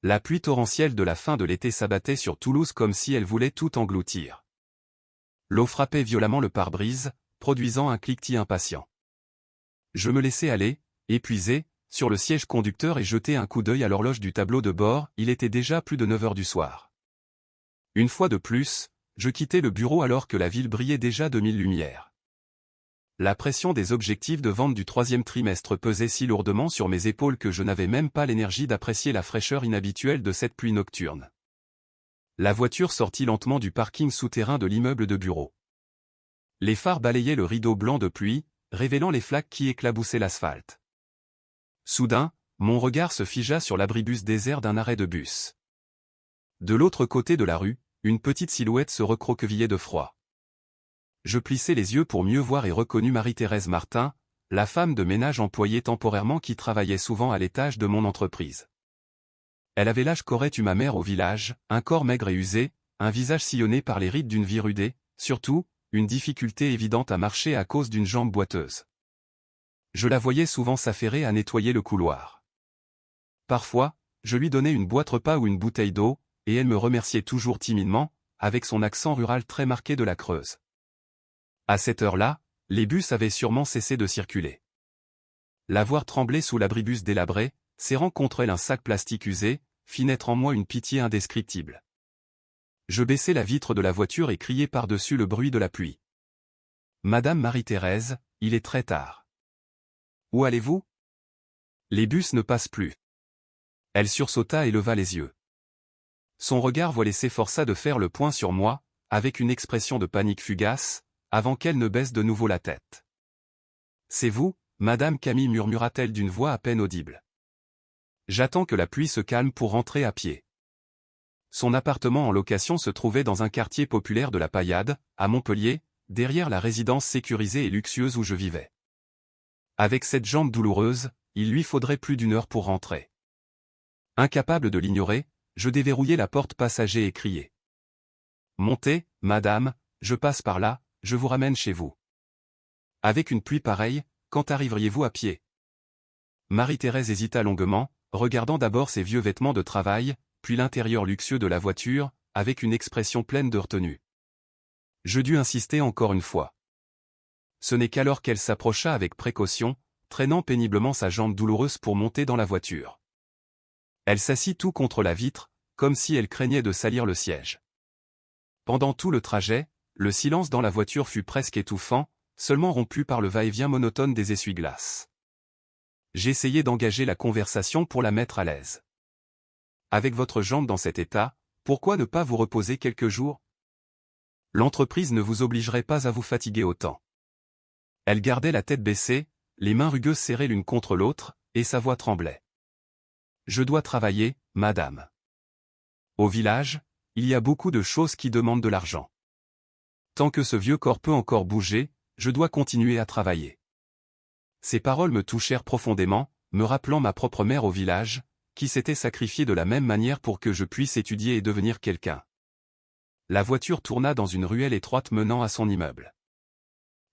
La pluie torrentielle de la fin de l'été s'abattait sur Toulouse comme si elle voulait tout engloutir. L'eau frappait violemment le pare-brise, produisant un cliquetis impatient. Je me laissai aller, épuisé, sur le siège conducteur et jetai un coup d'œil à l'horloge du tableau de bord, il était déjà plus de 9 heures du soir. Une fois de plus, je quittai le bureau alors que la ville brillait déjà de 1000 lumières. La pression des objectifs de vente du troisième trimestre pesait si lourdement sur mes épaules que je n'avais même pas l'énergie d'apprécier la fraîcheur inhabituelle de cette pluie nocturne. La voiture sortit lentement du parking souterrain de l'immeuble de bureau. Les phares balayaient le rideau blanc de pluie, révélant les flaques qui éclaboussaient l'asphalte. Soudain, mon regard se figea sur l'abribus désert d'un arrêt de bus. De l'autre côté de la rue, une petite silhouette se recroquevillait de froid. Je plissai les yeux pour mieux voir et reconnus Marie-Thérèse Martin, la femme de ménage employée temporairement qui travaillait souvent à l'étage de mon entreprise. Elle avait l'âge qu'aurait eu ma mère au village, un corps maigre et usé, un visage sillonné par les rides d'une vie rudée, surtout, une difficulté évidente à marcher à cause d'une jambe boiteuse. Je la voyais souvent s'affairer à nettoyer le couloir. Parfois, je lui donnais une boîte repas ou une bouteille d'eau, et elle me remerciait toujours timidement, avec son accent rural très marqué de la Creuse. À cette heure-là, les bus avaient sûrement cessé de circuler. La voir trembler sous l'abribus délabré, serrant contre elle un sac plastique usé, fit naître en moi une pitié indescriptible. Je baissai la vitre de la voiture et criai par-dessus le bruit de la pluie. « Madame Marie-Thérèse, il est très tard. Où allez-vous ? Les bus ne passent plus. » Elle sursauta et leva les yeux. Son regard voilé s'efforça de faire le point sur moi, avec une expression de panique fugace, avant qu'elle ne baisse de nouveau la tête. « C'est vous, Madame Camille, murmura-t-elle d'une voix à peine audible. J'attends que la pluie se calme pour rentrer à pied. Son appartement en location se trouvait dans un quartier populaire de la Paillade, à Montpellier, derrière la résidence sécurisée et luxueuse où je vivais. Avec cette jambe douloureuse, il lui faudrait plus d'1 heure pour rentrer. Incapable de l'ignorer, je déverrouillai la porte passager et criai. « Montez, madame, je passe par là, je vous ramène chez vous. » Avec une pluie pareille, quand arriveriez-vous à pied ? Marie-Thérèse hésita longuement, regardant d'abord ses vieux vêtements de travail, puis l'intérieur luxueux de la voiture, avec une expression pleine de retenue. Je dus insister encore une fois. Ce n'est qu'alors qu'elle s'approcha avec précaution, traînant péniblement sa jambe douloureuse pour monter dans la voiture. Elle s'assit tout contre la vitre, comme si elle craignait de salir le siège. Pendant tout le trajet, le silence dans la voiture fut presque étouffant, seulement rompu par le va-et-vient monotone des essuie-glaces. J'essayai d'engager la conversation pour la mettre à l'aise. Avec votre jambe dans cet état, pourquoi ne pas vous reposer quelques jours ? L'entreprise ne vous obligerait pas à vous fatiguer autant. Elle gardait la tête baissée, les mains rugueuses serrées l'une contre l'autre, et sa voix tremblait. Je dois travailler, madame. Au village, il y a beaucoup de choses qui demandent de l'argent. Tant que ce vieux corps peut encore bouger, je dois continuer à travailler. Ces paroles me touchèrent profondément, me rappelant ma propre mère au village, qui s'était sacrifiée de la même manière pour que je puisse étudier et devenir quelqu'un. La voiture tourna dans une ruelle étroite menant à son immeuble.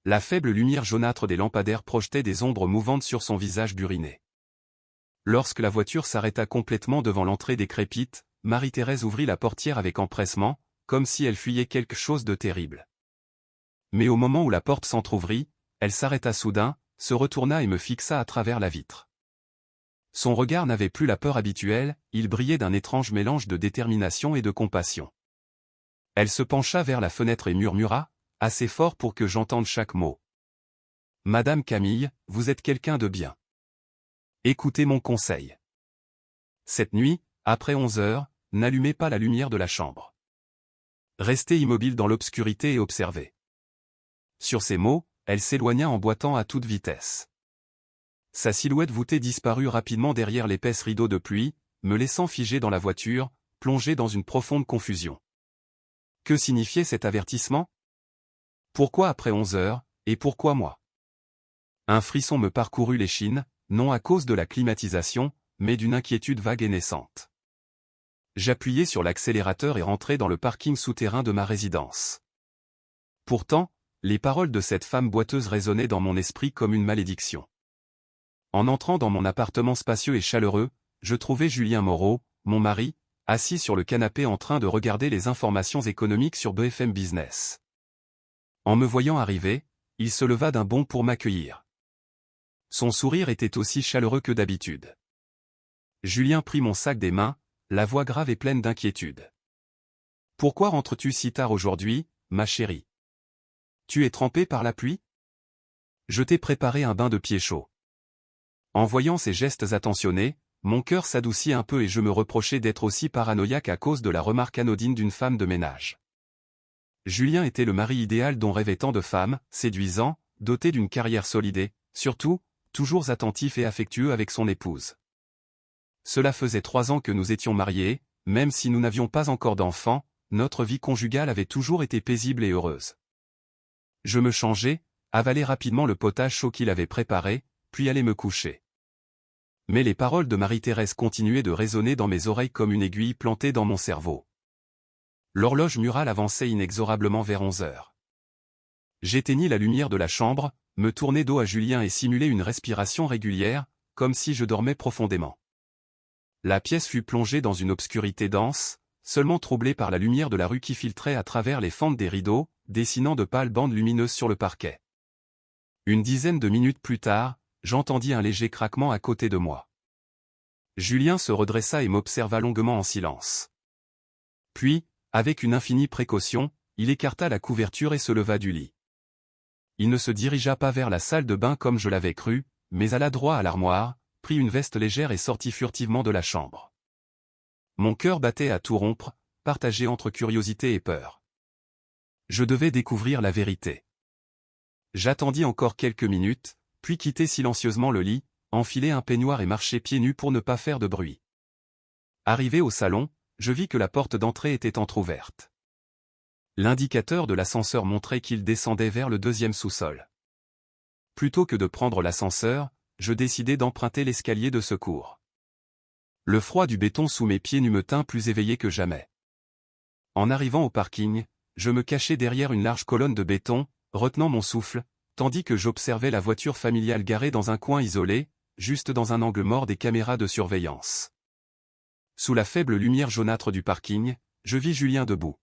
La faible lumière jaunâtre des lampadaires projetait des ombres mouvantes sur son visage buriné. Lorsque la voiture s'arrêta complètement devant l'entrée décrépite, Marie-Thérèse ouvrit la portière avec empressement, comme si elle fuyait quelque chose de terrible. Mais au moment où la porte s'entr'ouvrit, elle s'arrêta soudain, se retourna et me fixa à travers la vitre. Son regard n'avait plus la peur habituelle, il brillait d'un étrange mélange de détermination et de compassion. Elle se pencha vers la fenêtre et murmura, assez fort pour que j'entende chaque mot. « Madame Camille, vous êtes quelqu'un de bien. Écoutez mon conseil. Cette nuit, après 11 heures, n'allumez pas la lumière de la chambre. Restez immobile dans l'obscurité et observez. » Sur ces mots, elle s'éloigna en boitant à toute vitesse. Sa silhouette voûtée disparut rapidement derrière l'épaisse rideau de pluie, me laissant figé dans la voiture, plongé dans une profonde confusion. Que signifiait cet avertissement ? Pourquoi après 11 heures, et pourquoi moi ? Un frisson me parcourut l'échine, non à cause de la climatisation, mais d'une inquiétude vague et naissante. J'appuyai sur l'accélérateur et rentrai dans le parking souterrain de ma résidence. Pourtant, les paroles de cette femme boiteuse résonnaient dans mon esprit comme une malédiction. En entrant dans mon appartement spacieux et chaleureux, je trouvai Julien Moreau, mon mari, assis sur le canapé en train de regarder les informations économiques sur BFM Business. En me voyant arriver, il se leva d'un bond pour m'accueillir. Son sourire était aussi chaleureux que d'habitude. Julien prit mon sac des mains, la voix grave et pleine d'inquiétude. « Pourquoi rentres-tu si tard aujourd'hui, ma chérie? Tu es trempée par la pluie? Je t'ai préparé un bain de pieds chaud. » En voyant ces gestes attentionnés, mon cœur s'adoucit un peu et je me reprochais d'être aussi paranoïaque à cause de la remarque anodine d'une femme de ménage. Julien était le mari idéal dont rêvaient tant de femmes, séduisant, doté d'une carrière solide et, surtout, toujours attentif et affectueux avec son épouse. Cela faisait 3 ans que nous étions mariés, même si nous n'avions pas encore d'enfants, notre vie conjugale avait toujours été paisible et heureuse. Je me changeai, avalai rapidement le potage chaud qu'il avait préparé, puis allai me coucher. Mais les paroles de Marie-Thérèse continuaient de résonner dans mes oreilles comme une aiguille plantée dans mon cerveau. L'horloge murale avançait inexorablement vers 11 heures. J'éteignis la lumière de la chambre, me tournai dos à Julien et simulai une respiration régulière, comme si je dormais profondément. La pièce fut plongée dans une obscurité dense, seulement troublée par la lumière de la rue qui filtrait à travers les fentes des rideaux, dessinant de pâles bandes lumineuses sur le parquet. Une dizaine de minutes plus tard, j'entendis un léger craquement à côté de moi. Julien se redressa et m'observa longuement en silence. Puis, avec une infinie précaution, il écarta la couverture et se leva du lit. Il ne se dirigea pas vers la salle de bain comme je l'avais cru, mais alla droit à l'armoire, prit une veste légère et sortit furtivement de la chambre. Mon cœur battait à tout rompre, partagé entre curiosité et peur. Je devais découvrir la vérité. J'attendis encore quelques minutes, puis quittai silencieusement le lit, enfilai un peignoir et marchai pieds nus pour ne pas faire de bruit. Arrivé au salon, je vis que la porte d'entrée était entr'ouverte. L'indicateur de l'ascenseur montrait qu'il descendait vers le 2e sous-sol. Plutôt que de prendre l'ascenseur, je décidai d'emprunter l'escalier de secours. Le froid du béton sous mes pieds nus me tint plus éveillé que jamais. En arrivant au parking, je me cachai derrière une large colonne de béton, retenant mon souffle, tandis que j'observais la voiture familiale garée dans un coin isolé, juste dans un angle mort des caméras de surveillance. Sous la faible lumière jaunâtre du parking, je vis Julien debout.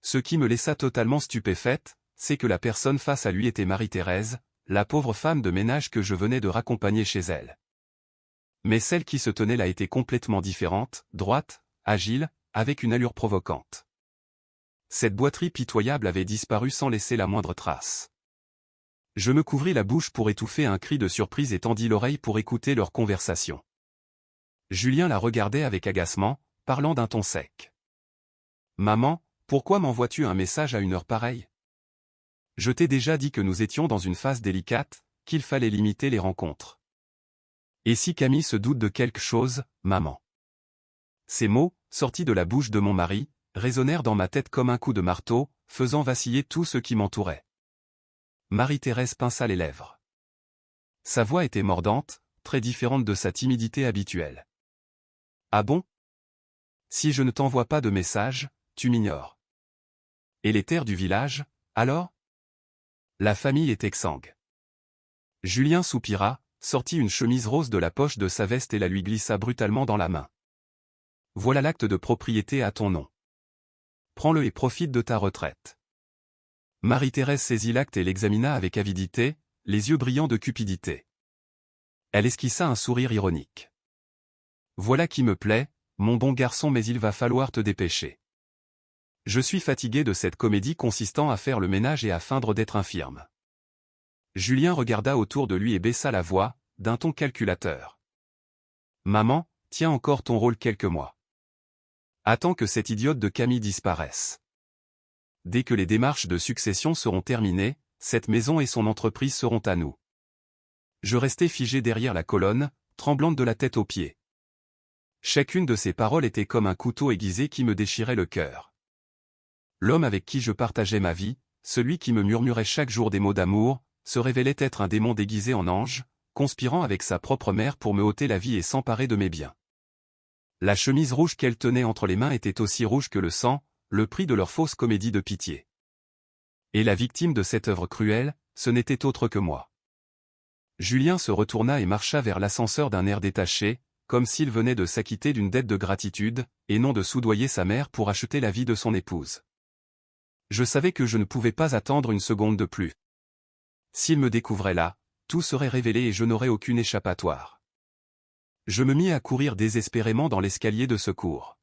Ce qui me laissa totalement stupéfaite, c'est que la personne face à lui était Marie-Thérèse, la pauvre femme de ménage que je venais de raccompagner chez elle. Mais celle qui se tenait là était complètement différente, droite, agile, avec une allure provocante. Cette boiterie pitoyable avait disparu sans laisser la moindre trace. Je me couvris la bouche pour étouffer un cri de surprise et tendis l'oreille pour écouter leur conversation. Julien la regardait avec agacement, parlant d'un ton sec. « Maman, pourquoi m'envoies-tu un message à une heure pareille? Je t'ai déjà dit que nous étions dans une phase délicate, qu'il fallait limiter les rencontres. Et si Camille se doute de quelque chose, maman ?» Ces mots, sortis de la bouche de mon mari, résonnèrent dans ma tête comme un coup de marteau, faisant vaciller tout ce qui m'entourait. Marie-Thérèse pinça les lèvres. Sa voix était mordante, très différente de sa timidité habituelle. « Ah bon? Si je ne t'envoie pas de message, tu m'ignores. Et les terres du village, alors? La famille est exsangue. » Julien soupira, sortit une chemise rose de la poche de sa veste et la lui glissa brutalement dans la main. « Voilà l'acte de propriété à ton nom. Prends-le et profite de ta retraite. » Marie-Thérèse saisit l'acte et l'examina avec avidité, les yeux brillants de cupidité. Elle esquissa un sourire ironique. « Voilà qui me plaît, mon bon garçon, mais il va falloir te dépêcher. Je suis fatigué de cette comédie consistant à faire le ménage et à feindre d'être infirme. » Julien regarda autour de lui et baissa la voix, d'un ton calculateur. « Maman, tiens encore ton rôle quelques mois. Attends que cette idiote de Camille disparaisse. Dès que les démarches de succession seront terminées, cette maison et son entreprise seront à nous. » Je restai figé derrière la colonne, tremblante de la tête aux pieds. Chacune de ces paroles était comme un couteau aiguisé qui me déchirait le cœur. L'homme avec qui je partageais ma vie, celui qui me murmurait chaque jour des mots d'amour, se révélait être un démon déguisé en ange, conspirant avec sa propre mère pour me ôter la vie et s'emparer de mes biens. La chemise rouge qu'elle tenait entre les mains était aussi rouge que le sang, le prix de leur fausse comédie de pitié. Et la victime de cette œuvre cruelle, ce n'était autre que moi. Julien se retourna et marcha vers l'ascenseur d'un air détaché, comme s'il venait de s'acquitter d'une dette de gratitude, et non de soudoyer sa mère pour acheter la vie de son épouse. Je savais que je ne pouvais pas attendre une seconde de plus. S'il me découvrait là, tout serait révélé et je n'aurais aucune échappatoire. Je me mis à courir désespérément dans l'escalier de secours.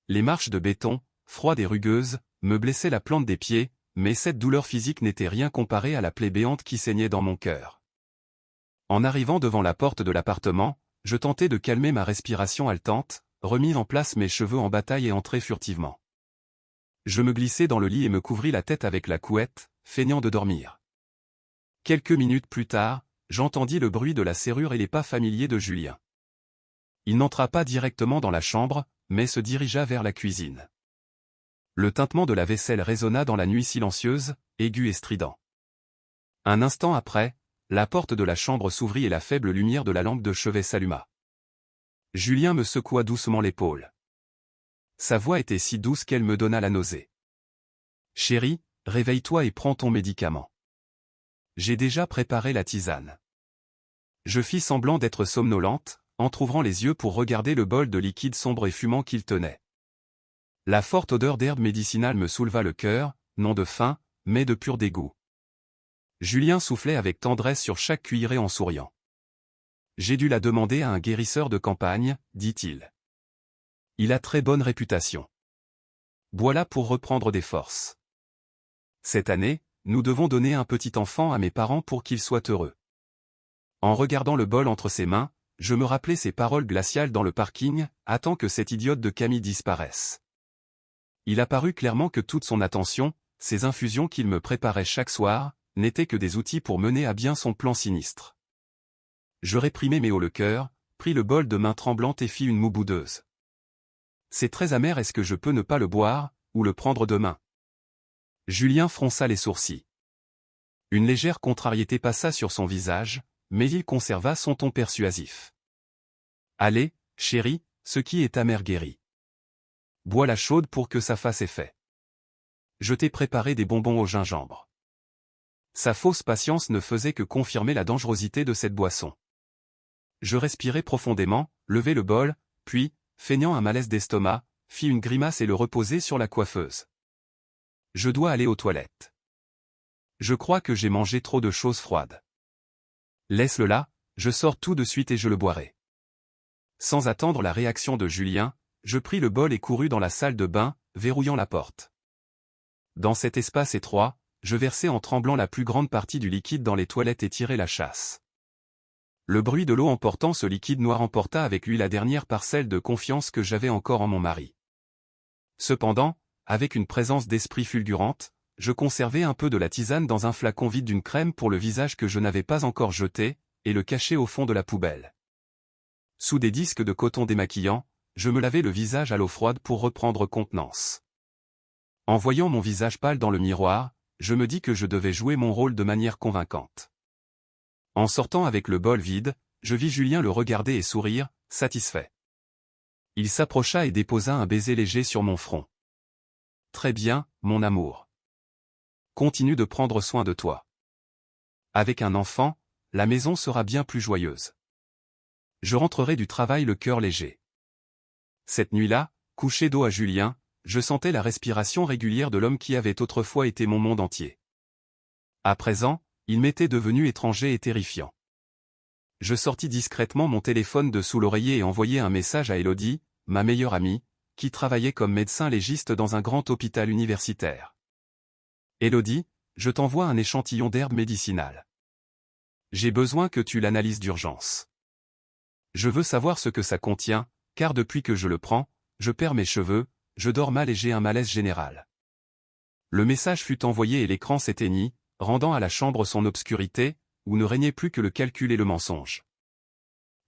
Les marches de béton, froides et rugueuses, me blessaient la plante des pieds, mais cette douleur physique n'était rien comparée à la plaie béante qui saignait dans mon cœur. En arrivant devant la porte de l'appartement, je tentai de calmer ma respiration haletante, remis en place mes cheveux en bataille et entrai furtivement. Je me glissai dans le lit et me couvris la tête avec la couette, feignant de dormir. Quelques minutes plus tard, j'entendis le bruit de la serrure et les pas familiers de Julien. Il n'entra pas directement dans la chambre, mais se dirigea vers la cuisine. Le tintement de la vaisselle résonna dans la nuit silencieuse, aigu et strident. Un instant après, la porte de la chambre s'ouvrit et la faible lumière de la lampe de chevet s'alluma. Julien me secoua doucement l'épaule. Sa voix était si douce qu'elle me donna la nausée. « Chérie, réveille-toi et prends ton médicament. J'ai déjà préparé la tisane. » Je fis semblant d'être somnolente, entr'ouvrant les yeux pour regarder le bol de liquide sombre et fumant qu'il tenait. La forte odeur d'herbe médicinale me souleva le cœur, non de faim, mais de pur dégoût. Julien soufflait avec tendresse sur chaque cuillerée en souriant. « J'ai dû la demander à un guérisseur de campagne, dit-il. Il a très bonne réputation. Bois-la pour reprendre des forces. Cette année, nous devons donner un petit enfant à mes parents pour qu'ils soient heureux. » En regardant le bol entre ses mains, je me rappelais ces paroles glaciales dans le parking, attends que cette idiote de Camille disparaisse. Il apparut clairement que toute son attention, ces infusions qu'il me préparait chaque soir, n'étaient que des outils pour mener à bien son plan sinistre. Je réprimai mes hauts le cœur, pris le bol de main tremblante et fis une moue boudeuse. C'est très amer, est-ce que je peux ne pas le boire, ou le prendre demain? Julien fronça les sourcils. Une légère contrariété passa sur son visage, mais il conserva son ton persuasif. Allez, chérie, ce qui est amer guérit. Bois-la chaude pour que ça fasse effet. Je t'ai préparé des bonbons au gingembre. Sa fausse patience ne faisait que confirmer la dangerosité de cette boisson. Je respirai profondément, levai le bol, puis, feignant un malaise d'estomac, fis une grimace et le reposai sur la coiffeuse. Je dois aller aux toilettes. Je crois que j'ai mangé trop de choses froides. Laisse-le là, je sors tout de suite et je le boirai. Sans attendre la réaction de Julien, je pris le bol et courus dans la salle de bain, verrouillant la porte. Dans cet espace étroit, je versai en tremblant la plus grande partie du liquide dans les toilettes et tirai la chasse. Le bruit de l'eau emportant ce liquide noir emporta avec lui la dernière parcelle de confiance que j'avais encore en mon mari. Cependant, avec une présence d'esprit fulgurante, je conservai un peu de la tisane dans un flacon vide d'une crème pour le visage que je n'avais pas encore jeté, et le cachai au fond de la poubelle. Sous des disques de coton démaquillant, je me lavai le visage à l'eau froide pour reprendre contenance. En voyant mon visage pâle dans le miroir, je me dis que je devais jouer mon rôle de manière convaincante. En sortant avec le bol vide, je vis Julien le regarder et sourire, satisfait. Il s'approcha et déposa un baiser léger sur mon front. « Très bien, mon amour. Continue de prendre soin de toi. Avec un enfant, la maison sera bien plus joyeuse. Je rentrerai du travail le cœur léger. » Cette nuit-là, couché dos à Julien, je sentais la respiration régulière de l'homme qui avait autrefois été mon monde entier. À présent, il m'était devenu étranger et terrifiant. Je sortis discrètement mon téléphone de sous l'oreiller et envoyai un message à Élodie, ma meilleure amie, qui travaillait comme médecin légiste dans un grand hôpital universitaire. Élodie, je t'envoie un échantillon d'herbe médicinale. J'ai besoin que tu l'analyses d'urgence. Je veux savoir ce que ça contient, car depuis que je le prends, je perds mes cheveux, je dors mal et j'ai un malaise général. Le message fut envoyé et l'écran s'éteignit, rendant à la chambre son obscurité, où ne régnait plus que le calcul et le mensonge.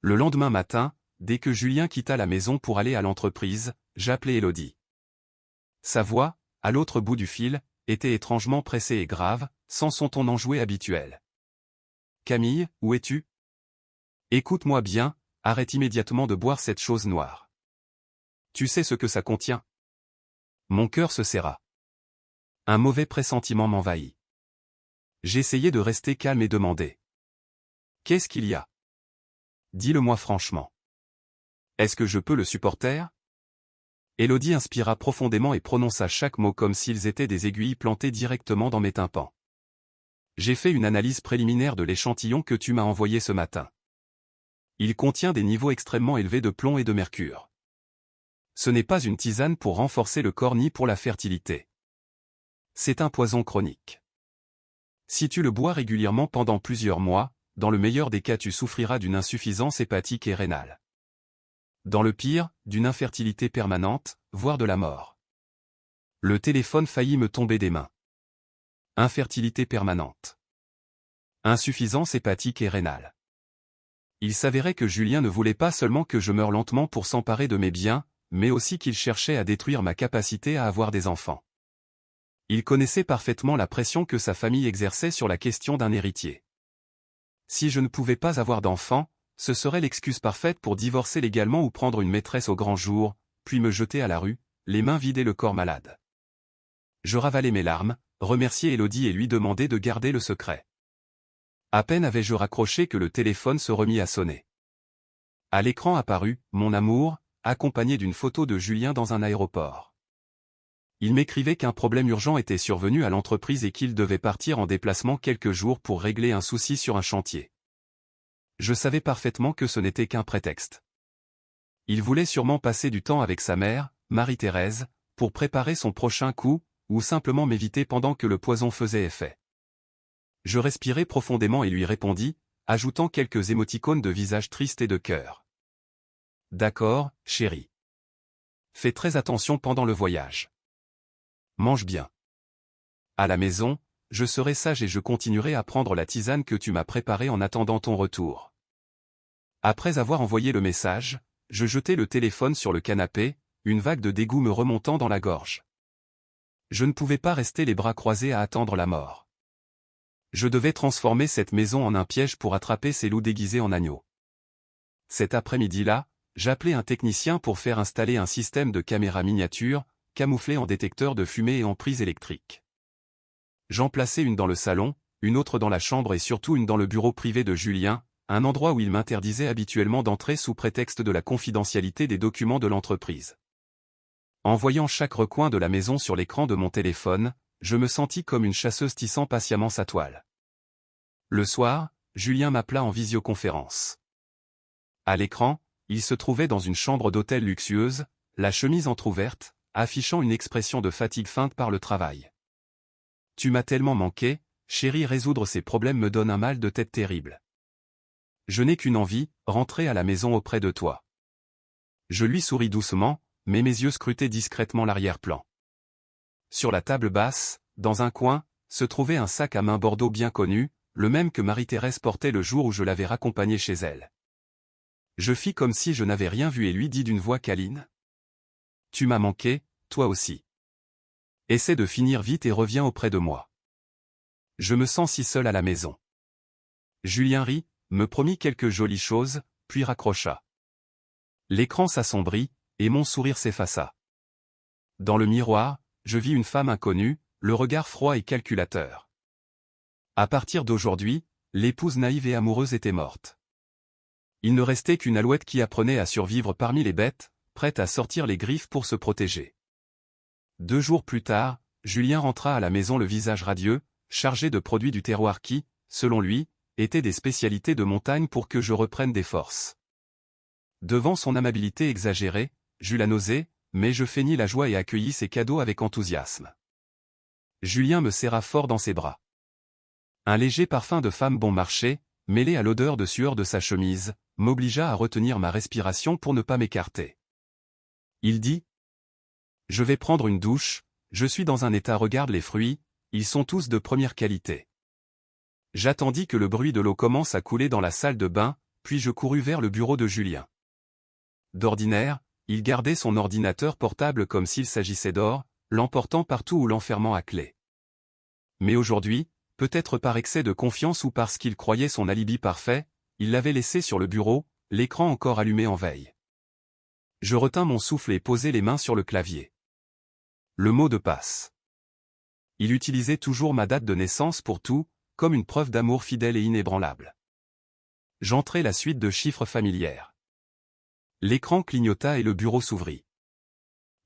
Le lendemain matin, dès que Julien quitta la maison pour aller à l'entreprise, j'appelai Élodie. Sa voix, à l'autre bout du fil, était étrangement pressée et grave, sans son ton enjoué habituel. « Camille, où es-tu? Écoute-moi bien, arrête immédiatement de boire cette chose noire. Tu sais ce que ça contient? » Mon cœur se serra. Un mauvais pressentiment m'envahit. J'essayai de rester calme et demandai. « Qu'est-ce qu'il y a? Dis-le-moi franchement. » Est-ce que je peux le supporter? Élodie inspira profondément et prononça chaque mot comme s'ils étaient des aiguilles plantées directement dans mes tympans. J'ai fait une analyse préliminaire de l'échantillon que tu m'as envoyé ce matin. Il contient des niveaux extrêmement élevés de plomb et de mercure. Ce n'est pas une tisane pour renforcer le corps ni pour la fertilité. C'est un poison chronique. Si tu le bois régulièrement pendant plusieurs mois, dans le meilleur des cas tu souffriras d'une insuffisance hépatique et rénale. Dans le pire, d'une infertilité permanente, voire de la mort. Le téléphone faillit me tomber des mains. Infertilité permanente. Insuffisance hépatique et rénale. Il s'avérait que Julien ne voulait pas seulement que je meure lentement pour s'emparer de mes biens, mais aussi qu'il cherchait à détruire ma capacité à avoir des enfants. Il connaissait parfaitement la pression que sa famille exerçait sur la question d'un héritier. Si je ne pouvais pas avoir d'enfants, ce serait l'excuse parfaite pour divorcer légalement ou prendre une maîtresse au grand jour, puis me jeter à la rue, les mains vidées le corps malade. Je ravalai mes larmes, remerciai Élodie et lui demandai de garder le secret. À peine avais-je raccroché que le téléphone se remit à sonner. À l'écran apparut « Mon amour », accompagné d'une photo de Julien dans un aéroport. Il m'écrivait qu'un problème urgent était survenu à l'entreprise et qu'il devait partir en déplacement quelques jours pour régler un souci sur un chantier. Je savais parfaitement que ce n'était qu'un prétexte. Il voulait sûrement passer du temps avec sa mère, Marie-Thérèse, pour préparer son prochain coup, ou simplement m'éviter pendant que le poison faisait effet. Je respirai profondément et lui répondis, ajoutant quelques émoticônes de visage triste et de cœur. « D'accord, chérie. Fais très attention pendant le voyage. Mange bien. À la maison, je serai sage et je continuerai à prendre la tisane que tu m'as préparée en attendant ton retour. » Après avoir envoyé le message, je jetai le téléphone sur le canapé, une vague de dégoût me remontant dans la gorge. Je ne pouvais pas rester les bras croisés à attendre la mort. Je devais transformer cette maison en un piège pour attraper ces loups déguisés en agneaux. Cet après-midi-là, j'appelai un technicien pour faire installer un système de caméras miniatures, camouflé en détecteur de fumée et en prise électrique. J'en plaçai une dans le salon, une autre dans la chambre et surtout une dans le bureau privé de Julien, un endroit où il m'interdisait habituellement d'entrer sous prétexte de la confidentialité des documents de l'entreprise. En voyant chaque recoin de la maison sur l'écran de mon téléphone, je me sentis comme une chasseuse tissant patiemment sa toile. Le soir, Julien m'appela en visioconférence. À l'écran, il se trouvait dans une chambre d'hôtel luxueuse, la chemise entr'ouverte, affichant une expression de fatigue feinte par le travail. « Tu m'as tellement manqué, chérie, résoudre ces problèmes me donne un mal de tête terrible. Je n'ai qu'une envie, rentrer à la maison auprès de toi. » Je lui souris doucement, mais mes yeux scrutaient discrètement l'arrière-plan. Sur la table basse, dans un coin, se trouvait un sac à main bordeaux bien connu, le même que Marie-Thérèse portait le jour où je l'avais raccompagnée chez elle. Je fis comme si je n'avais rien vu et lui dis d'une voix câline. « Tu m'as manqué, toi aussi. Essaie de finir vite et reviens auprès de moi. Je me sens si seul à la maison. » Julien rit, me promit quelques jolies choses, puis raccrocha. L'écran s'assombrit, et mon sourire s'effaça. Dans le miroir, je vis une femme inconnue, le regard froid et calculateur. À partir d'aujourd'hui, l'épouse naïve et amoureuse était morte. Il ne restait qu'une alouette qui apprenait à survivre parmi les bêtes, prête à sortir les griffes pour se protéger. 2 jours plus tard, Julien rentra à la maison le visage radieux, chargé de produits du terroir qui, selon lui, étaient des spécialités de montagne pour que je reprenne des forces. Devant son amabilité exagérée, j'eus la nausée, mais je feignis la joie et accueillis ses cadeaux avec enthousiasme. Julien me serra fort dans ses bras. Un léger parfum de femme bon marché, mêlé à l'odeur de sueur de sa chemise, m'obligea à retenir ma respiration pour ne pas m'écarter. Il dit : « Je vais prendre une douche, je suis dans un état, regarde les fruits, ils sont tous de première qualité. » J'attendis que le bruit de l'eau commence à couler dans la salle de bain, puis je courus vers le bureau de Julien. D'ordinaire, il gardait son ordinateur portable comme s'il s'agissait d'or, l'emportant partout ou l'enfermant à clé. Mais aujourd'hui, peut-être par excès de confiance ou parce qu'il croyait son alibi parfait, il l'avait laissé sur le bureau, l'écran encore allumé en veille. Je retins mon souffle et posai les mains sur le clavier. Le mot de passe. Il utilisait toujours ma date de naissance pour tout, comme une preuve d'amour fidèle et inébranlable. J'entrai la suite de chiffres familières. L'écran clignota et le bureau s'ouvrit.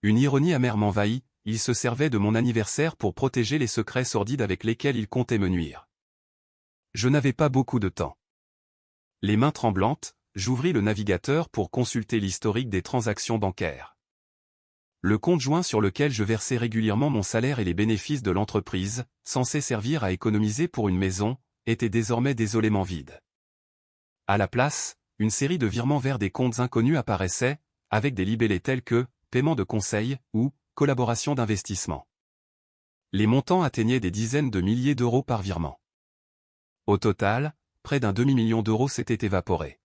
Une ironie amère m'envahit, il se servait de mon anniversaire pour protéger les secrets sordides avec lesquels il comptait me nuire. Je n'avais pas beaucoup de temps. Les mains tremblantes, j'ouvris le navigateur pour consulter l'historique des transactions bancaires. Le compte joint sur lequel je versais régulièrement mon salaire et les bénéfices de l'entreprise, censé servir à économiser pour une maison, était désormais désolément vide. À la place, une série de virements vers des comptes inconnus apparaissait, avec des libellés tels que « paiement de conseil » ou « collaboration d'investissement ». Les montants atteignaient des dizaines de milliers d'euros par virement. Au total, près d'un demi-million d'euros s'étaient évaporés.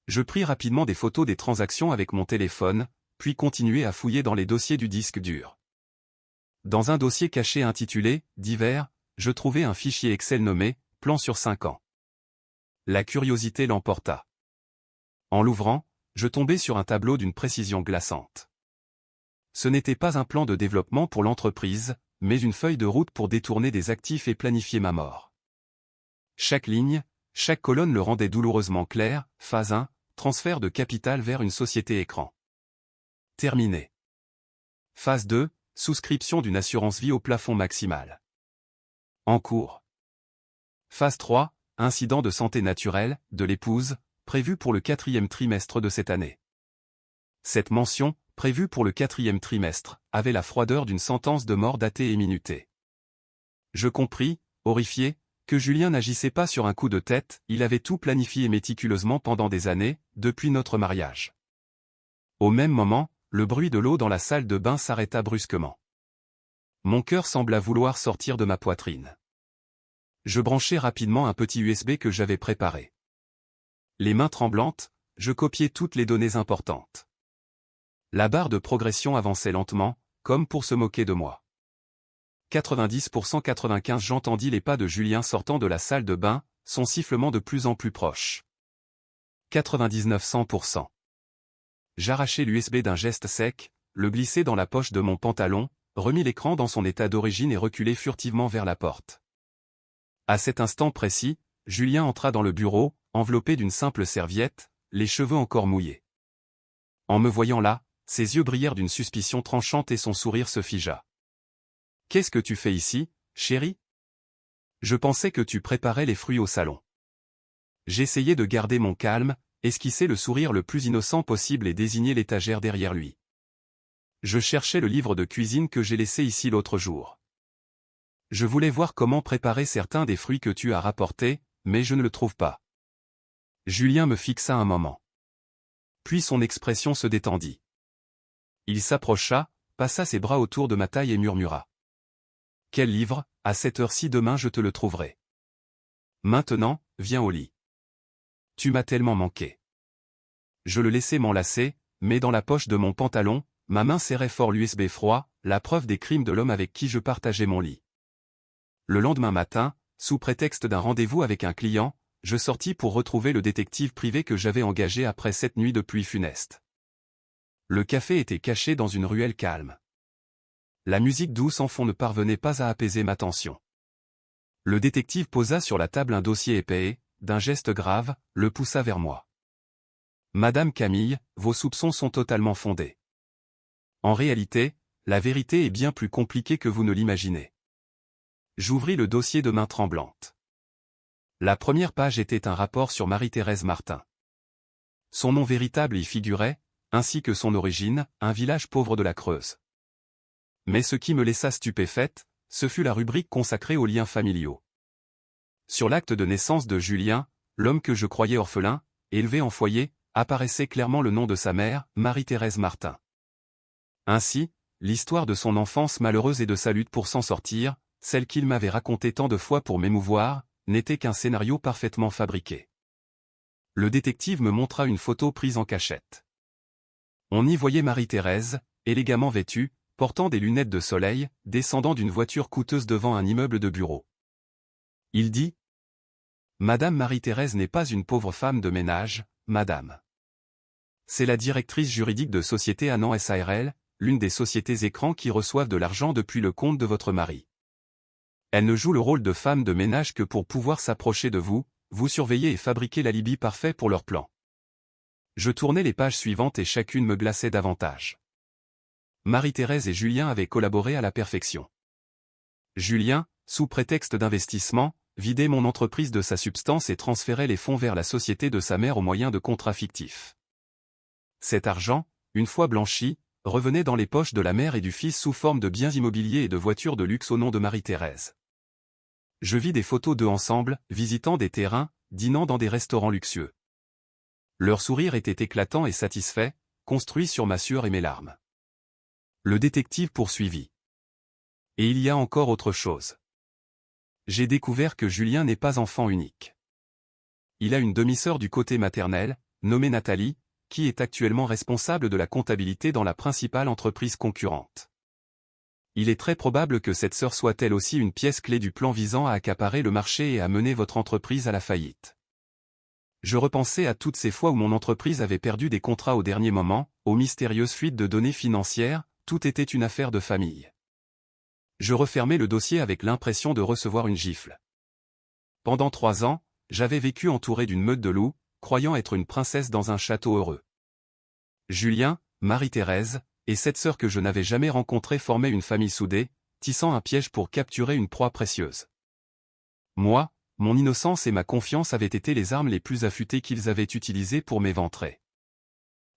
Je pris rapidement des photos des transactions avec mon téléphone, puis continuai à fouiller dans les dossiers du disque dur. Dans un dossier caché intitulé « Divers », je trouvai un fichier Excel nommé « Plan sur 5 ans ». La curiosité l'emporta. En l'ouvrant, je tombai sur un tableau d'une précision glaçante. Ce n'était pas un plan de développement pour l'entreprise, mais une feuille de route pour détourner des actifs et planifier ma mort. Chaque ligne, chaque colonne le rendait douloureusement clair. Phase 1, transfert de capital vers une société écran. Terminé. Phase 2, souscription d'une assurance vie au plafond maximal. En cours. Phase 3, incident de santé naturelle, de l'épouse, prévu pour le 4e trimestre de cette année. Cette mention, prévue pour le 4e trimestre, avait la froideur d'une sentence de mort datée et minutée. Je compris, horrifié, que Julien n'agissait pas sur un coup de tête, il avait tout planifié méticuleusement pendant des années, depuis notre mariage. Au même moment, le bruit de l'eau dans la salle de bain s'arrêta brusquement. Mon cœur sembla vouloir sortir de ma poitrine. Je branchai rapidement un petit USB que j'avais préparé. Les mains tremblantes, je copiai toutes les données importantes. La barre de progression avançait lentement, comme pour se moquer de moi. 90% 95 j'entendis les pas de Julien sortant de la salle de bain, son sifflement de plus en plus proche. 99 100%. J'arrachai l'USB d'un geste sec, le glissai dans la poche de mon pantalon, remis l'écran dans son état d'origine et reculai furtivement vers la porte. À cet instant précis, Julien entra dans le bureau, enveloppé d'une simple serviette, les cheveux encore mouillés. En me voyant là, ses yeux brillèrent d'une suspicion tranchante et son sourire se figea. « Qu'est-ce que tu fais ici, chérie ? Je pensais que tu préparais les fruits au salon. » J'essayai de garder mon calme, esquisser le sourire le plus innocent possible et désigner l'étagère derrière lui. Je cherchais le livre de cuisine que j'ai laissé ici l'autre jour. Je voulais voir comment préparer certains des fruits que tu as rapportés, mais je ne le trouve pas. Julien me fixa un moment. Puis son expression se détendit. Il s'approcha, passa ses bras autour de ma taille et murmura. « Quel livre, à cette heure-ci demain je te le trouverai. Maintenant, viens au lit. Tu m'as tellement manqué. » Je le laissai m'enlacer, mais dans la poche de mon pantalon, ma main serrait fort l'USB froid, la preuve des crimes de l'homme avec qui je partageais mon lit. Le lendemain matin, sous prétexte d'un rendez-vous avec un client, je sortis pour retrouver le détective privé que j'avais engagé après cette nuit de pluie funeste. Le café était caché dans une ruelle calme. La musique douce en fond ne parvenait pas à apaiser ma tension. Le détective posa sur la table un dossier épais et, d'un geste grave, le poussa vers moi. « Madame Camille, vos soupçons sont totalement fondés. En réalité, la vérité est bien plus compliquée que vous ne l'imaginez. » J'ouvris le dossier de main tremblante. La première page était un rapport sur Marie-Thérèse Martin. Son nom véritable y figurait, ainsi que son origine, un village pauvre de la Creuse. Mais ce qui me laissa stupéfaite, ce fut la rubrique consacrée aux liens familiaux. Sur l'acte de naissance de Julien, l'homme que je croyais orphelin, élevé en foyer, apparaissait clairement le nom de sa mère, Marie-Thérèse Martin. Ainsi, l'histoire de son enfance malheureuse et de sa lutte pour s'en sortir, celle qu'il m'avait racontée tant de fois pour m'émouvoir, n'était qu'un scénario parfaitement fabriqué. Le détective me montra une photo prise en cachette. On y voyait Marie-Thérèse, élégamment vêtue, portant des lunettes de soleil, descendant d'une voiture coûteuse devant un immeuble de bureau. Il dit : « Madame Marie-Thérèse n'est pas une pauvre femme de ménage, madame. C'est la directrice juridique de Société Annan SARL, l'une des sociétés écrans qui reçoivent de l'argent depuis le compte de votre mari. Elle ne joue le rôle de femme de ménage que pour pouvoir s'approcher de vous, vous surveiller et fabriquer l'alibi parfait pour leur plan. Je tournais les pages suivantes et chacune me glaçait davantage. Marie-Thérèse et Julien avaient collaboré à la perfection. Julien, sous prétexte d'investissement, vidait mon entreprise de sa substance et transférait les fonds vers la société de sa mère au moyen de contrats fictifs. Cet argent, une fois blanchi, revenait dans les poches de la mère et du fils sous forme de biens immobiliers et de voitures de luxe au nom de Marie-Thérèse. Je vis des photos d'eux ensemble, visitant des terrains, dînant dans des restaurants luxueux. Leur sourire était éclatant et satisfait, construit sur ma sueur et mes larmes. Le détective poursuivit. Et il y a encore autre chose. J'ai découvert que Julien n'est pas enfant unique. Il a une demi-sœur du côté maternel, nommée Nathalie, qui est actuellement responsable de la comptabilité dans la principale entreprise concurrente. Il est très probable que cette sœur soit elle aussi une pièce clé du plan visant à accaparer le marché et à mener votre entreprise à la faillite. Je repensais à toutes ces fois où mon entreprise avait perdu des contrats au dernier moment, aux mystérieuses fuites de données financières, tout était une affaire de famille. Je refermais le dossier avec l'impression de recevoir une gifle. Pendant 3 ans, j'avais vécu entouré d'une meute de loups, croyant être une princesse dans un château heureux. Julien, Marie-Thérèse, et cette sœur que je n'avais jamais rencontrée formaient une famille soudée, tissant un piège pour capturer une proie précieuse. Moi, mon innocence et ma confiance avaient été les armes les plus affûtées qu'ils avaient utilisées pour m'éventrer.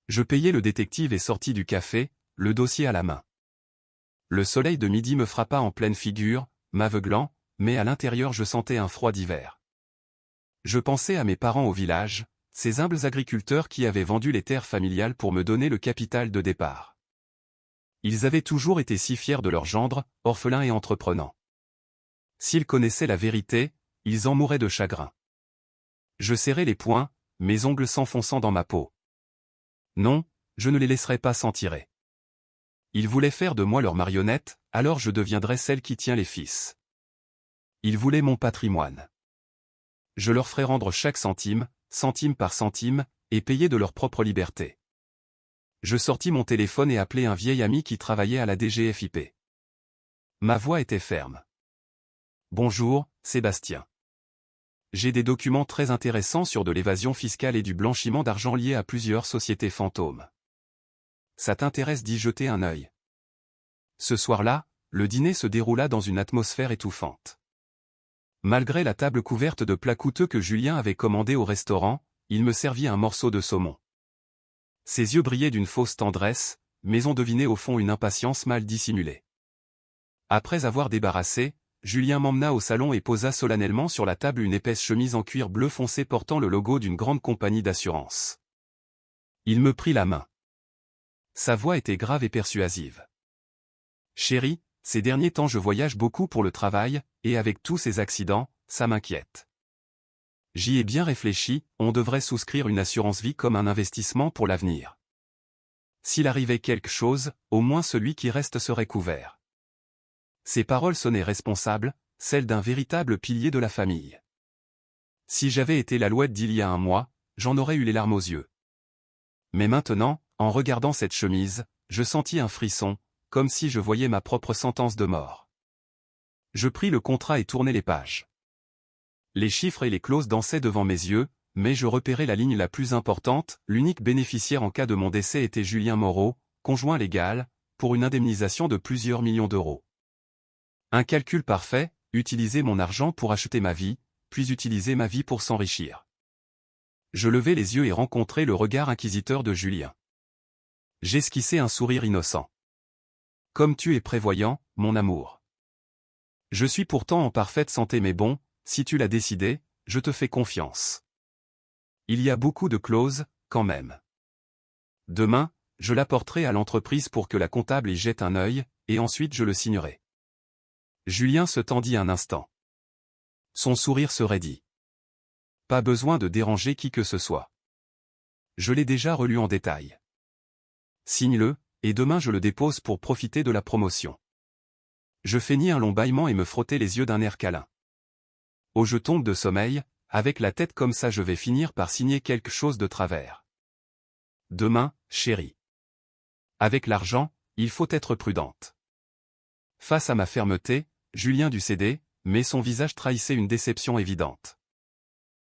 Je payai le détective et sortis du café, le dossier à la main. Le soleil de midi me frappa en pleine figure, m'aveuglant, mais à l'intérieur je sentais un froid d'hiver. Je pensais à mes parents au village, ces humbles agriculteurs qui avaient vendu les terres familiales pour me donner le capital de départ. Ils avaient toujours été si fiers de leur gendre, orphelin et entreprenant. S'ils connaissaient la vérité, ils en mouraient de chagrin. Je serrais les poings, mes ongles s'enfonçant dans ma peau. Non, je ne les laisserai pas s'en tirer. Ils voulaient faire de moi leur marionnette, alors je deviendrais celle qui tient les fils. Ils voulaient mon patrimoine. Je leur ferai rendre chaque centime, centime par centime, et payer de leur propre liberté. Je sortis mon téléphone et appelai un vieil ami qui travaillait à la DGFiP. Ma voix était ferme. Bonjour, Sébastien. J'ai des documents très intéressants sur de l'évasion fiscale et du blanchiment d'argent liés à plusieurs sociétés fantômes. Ça t'intéresse d'y jeter un œil? Ce soir-là, le dîner se déroula dans une atmosphère étouffante. Malgré la table couverte de plats coûteux que Julien avait commandés au restaurant, il me servit un morceau de saumon. Ses yeux brillaient d'une fausse tendresse, mais on devinait au fond une impatience mal dissimulée. Après avoir débarrassé, Julien m'emmena au salon et posa solennellement sur la table une épaisse chemise en cuir bleu foncé portant le logo d'une grande compagnie d'assurance. Il me prit la main. Sa voix était grave et persuasive. Chérie, ces derniers temps je voyage beaucoup pour le travail, et avec tous ces accidents, ça m'inquiète. J'y ai bien réfléchi, on devrait souscrire une assurance vie comme un investissement pour l'avenir. S'il arrivait quelque chose, au moins celui qui reste serait couvert. Ces paroles sonnaient responsables, celles d'un véritable pilier de la famille. Si j'avais été l'Alouette d'il y a un mois, j'en aurais eu les larmes aux yeux. Mais maintenant, en regardant cette chemise, je sentis un frisson, comme si je voyais ma propre sentence de mort. Je pris le contrat et tournai les pages. Les chiffres et les clauses dansaient devant mes yeux, mais je repérais la ligne la plus importante, l'unique bénéficiaire en cas de mon décès était Julien Moreau, conjoint légal, pour une indemnisation de plusieurs millions d'euros. Un calcul parfait, utiliser mon argent pour acheter ma vie, puis utiliser ma vie pour s'enrichir. Je levai les yeux et rencontrai le regard inquisiteur de Julien. J'esquissai un sourire innocent. Comme tu es prévoyant, mon amour. Je suis pourtant en parfaite santé mais bon, si tu l'as décidé, je te fais confiance. Il y a beaucoup de clauses, quand même. Demain, je l'apporterai à l'entreprise pour que la comptable y jette un œil, et ensuite je le signerai. Julien se tendit un instant. Son sourire se raidit. Pas besoin de déranger qui que ce soit. Je l'ai déjà relu en détail. Signe-le, et demain je le dépose pour profiter de la promotion. Je feignis un long bâillement et me frottai les yeux d'un air câlin. Oh, je tombe de sommeil, avec la tête comme ça je vais finir par signer quelque chose de travers. Demain, chérie. Avec l'argent, il faut être prudente. Face à ma fermeté, Julien dut céder, mais son visage trahissait une déception évidente.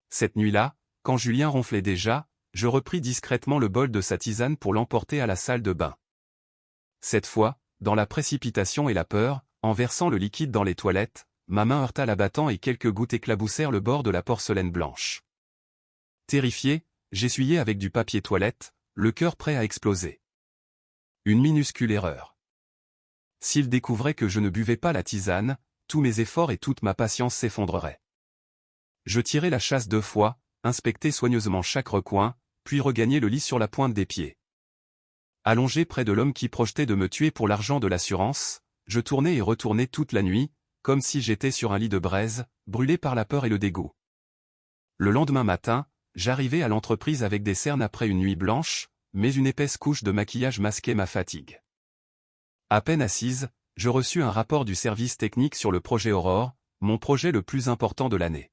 Cette nuit-là, quand Julien ronflait déjà, je repris discrètement le bol de sa tisane pour l'emporter à la salle de bain. Cette fois, dans la précipitation et la peur, en versant le liquide dans les toilettes, ma main heurta l'abattant et quelques gouttes éclaboussèrent le bord de la porcelaine blanche. Terrifié, j'essuyai avec du papier toilette, le cœur prêt à exploser. Une minuscule erreur. S'il découvrait que je ne buvais pas la tisane, tous mes efforts et toute ma patience s'effondreraient. Je tirai la chasse 2 fois, inspectai soigneusement chaque recoin, puis regagnai le lit sur la pointe des pieds. Allongé près de l'homme qui projetait de me tuer pour l'argent de l'assurance, je tournais et retournais toute la nuit, comme si j'étais sur un lit de braise, brûlé par la peur et le dégoût. Le lendemain matin, j'arrivai à l'entreprise avec des cernes après une nuit blanche, mais une épaisse couche de maquillage masquait ma fatigue. À peine assise, je reçus un rapport du service technique sur le projet Aurore, mon projet le plus important de l'année.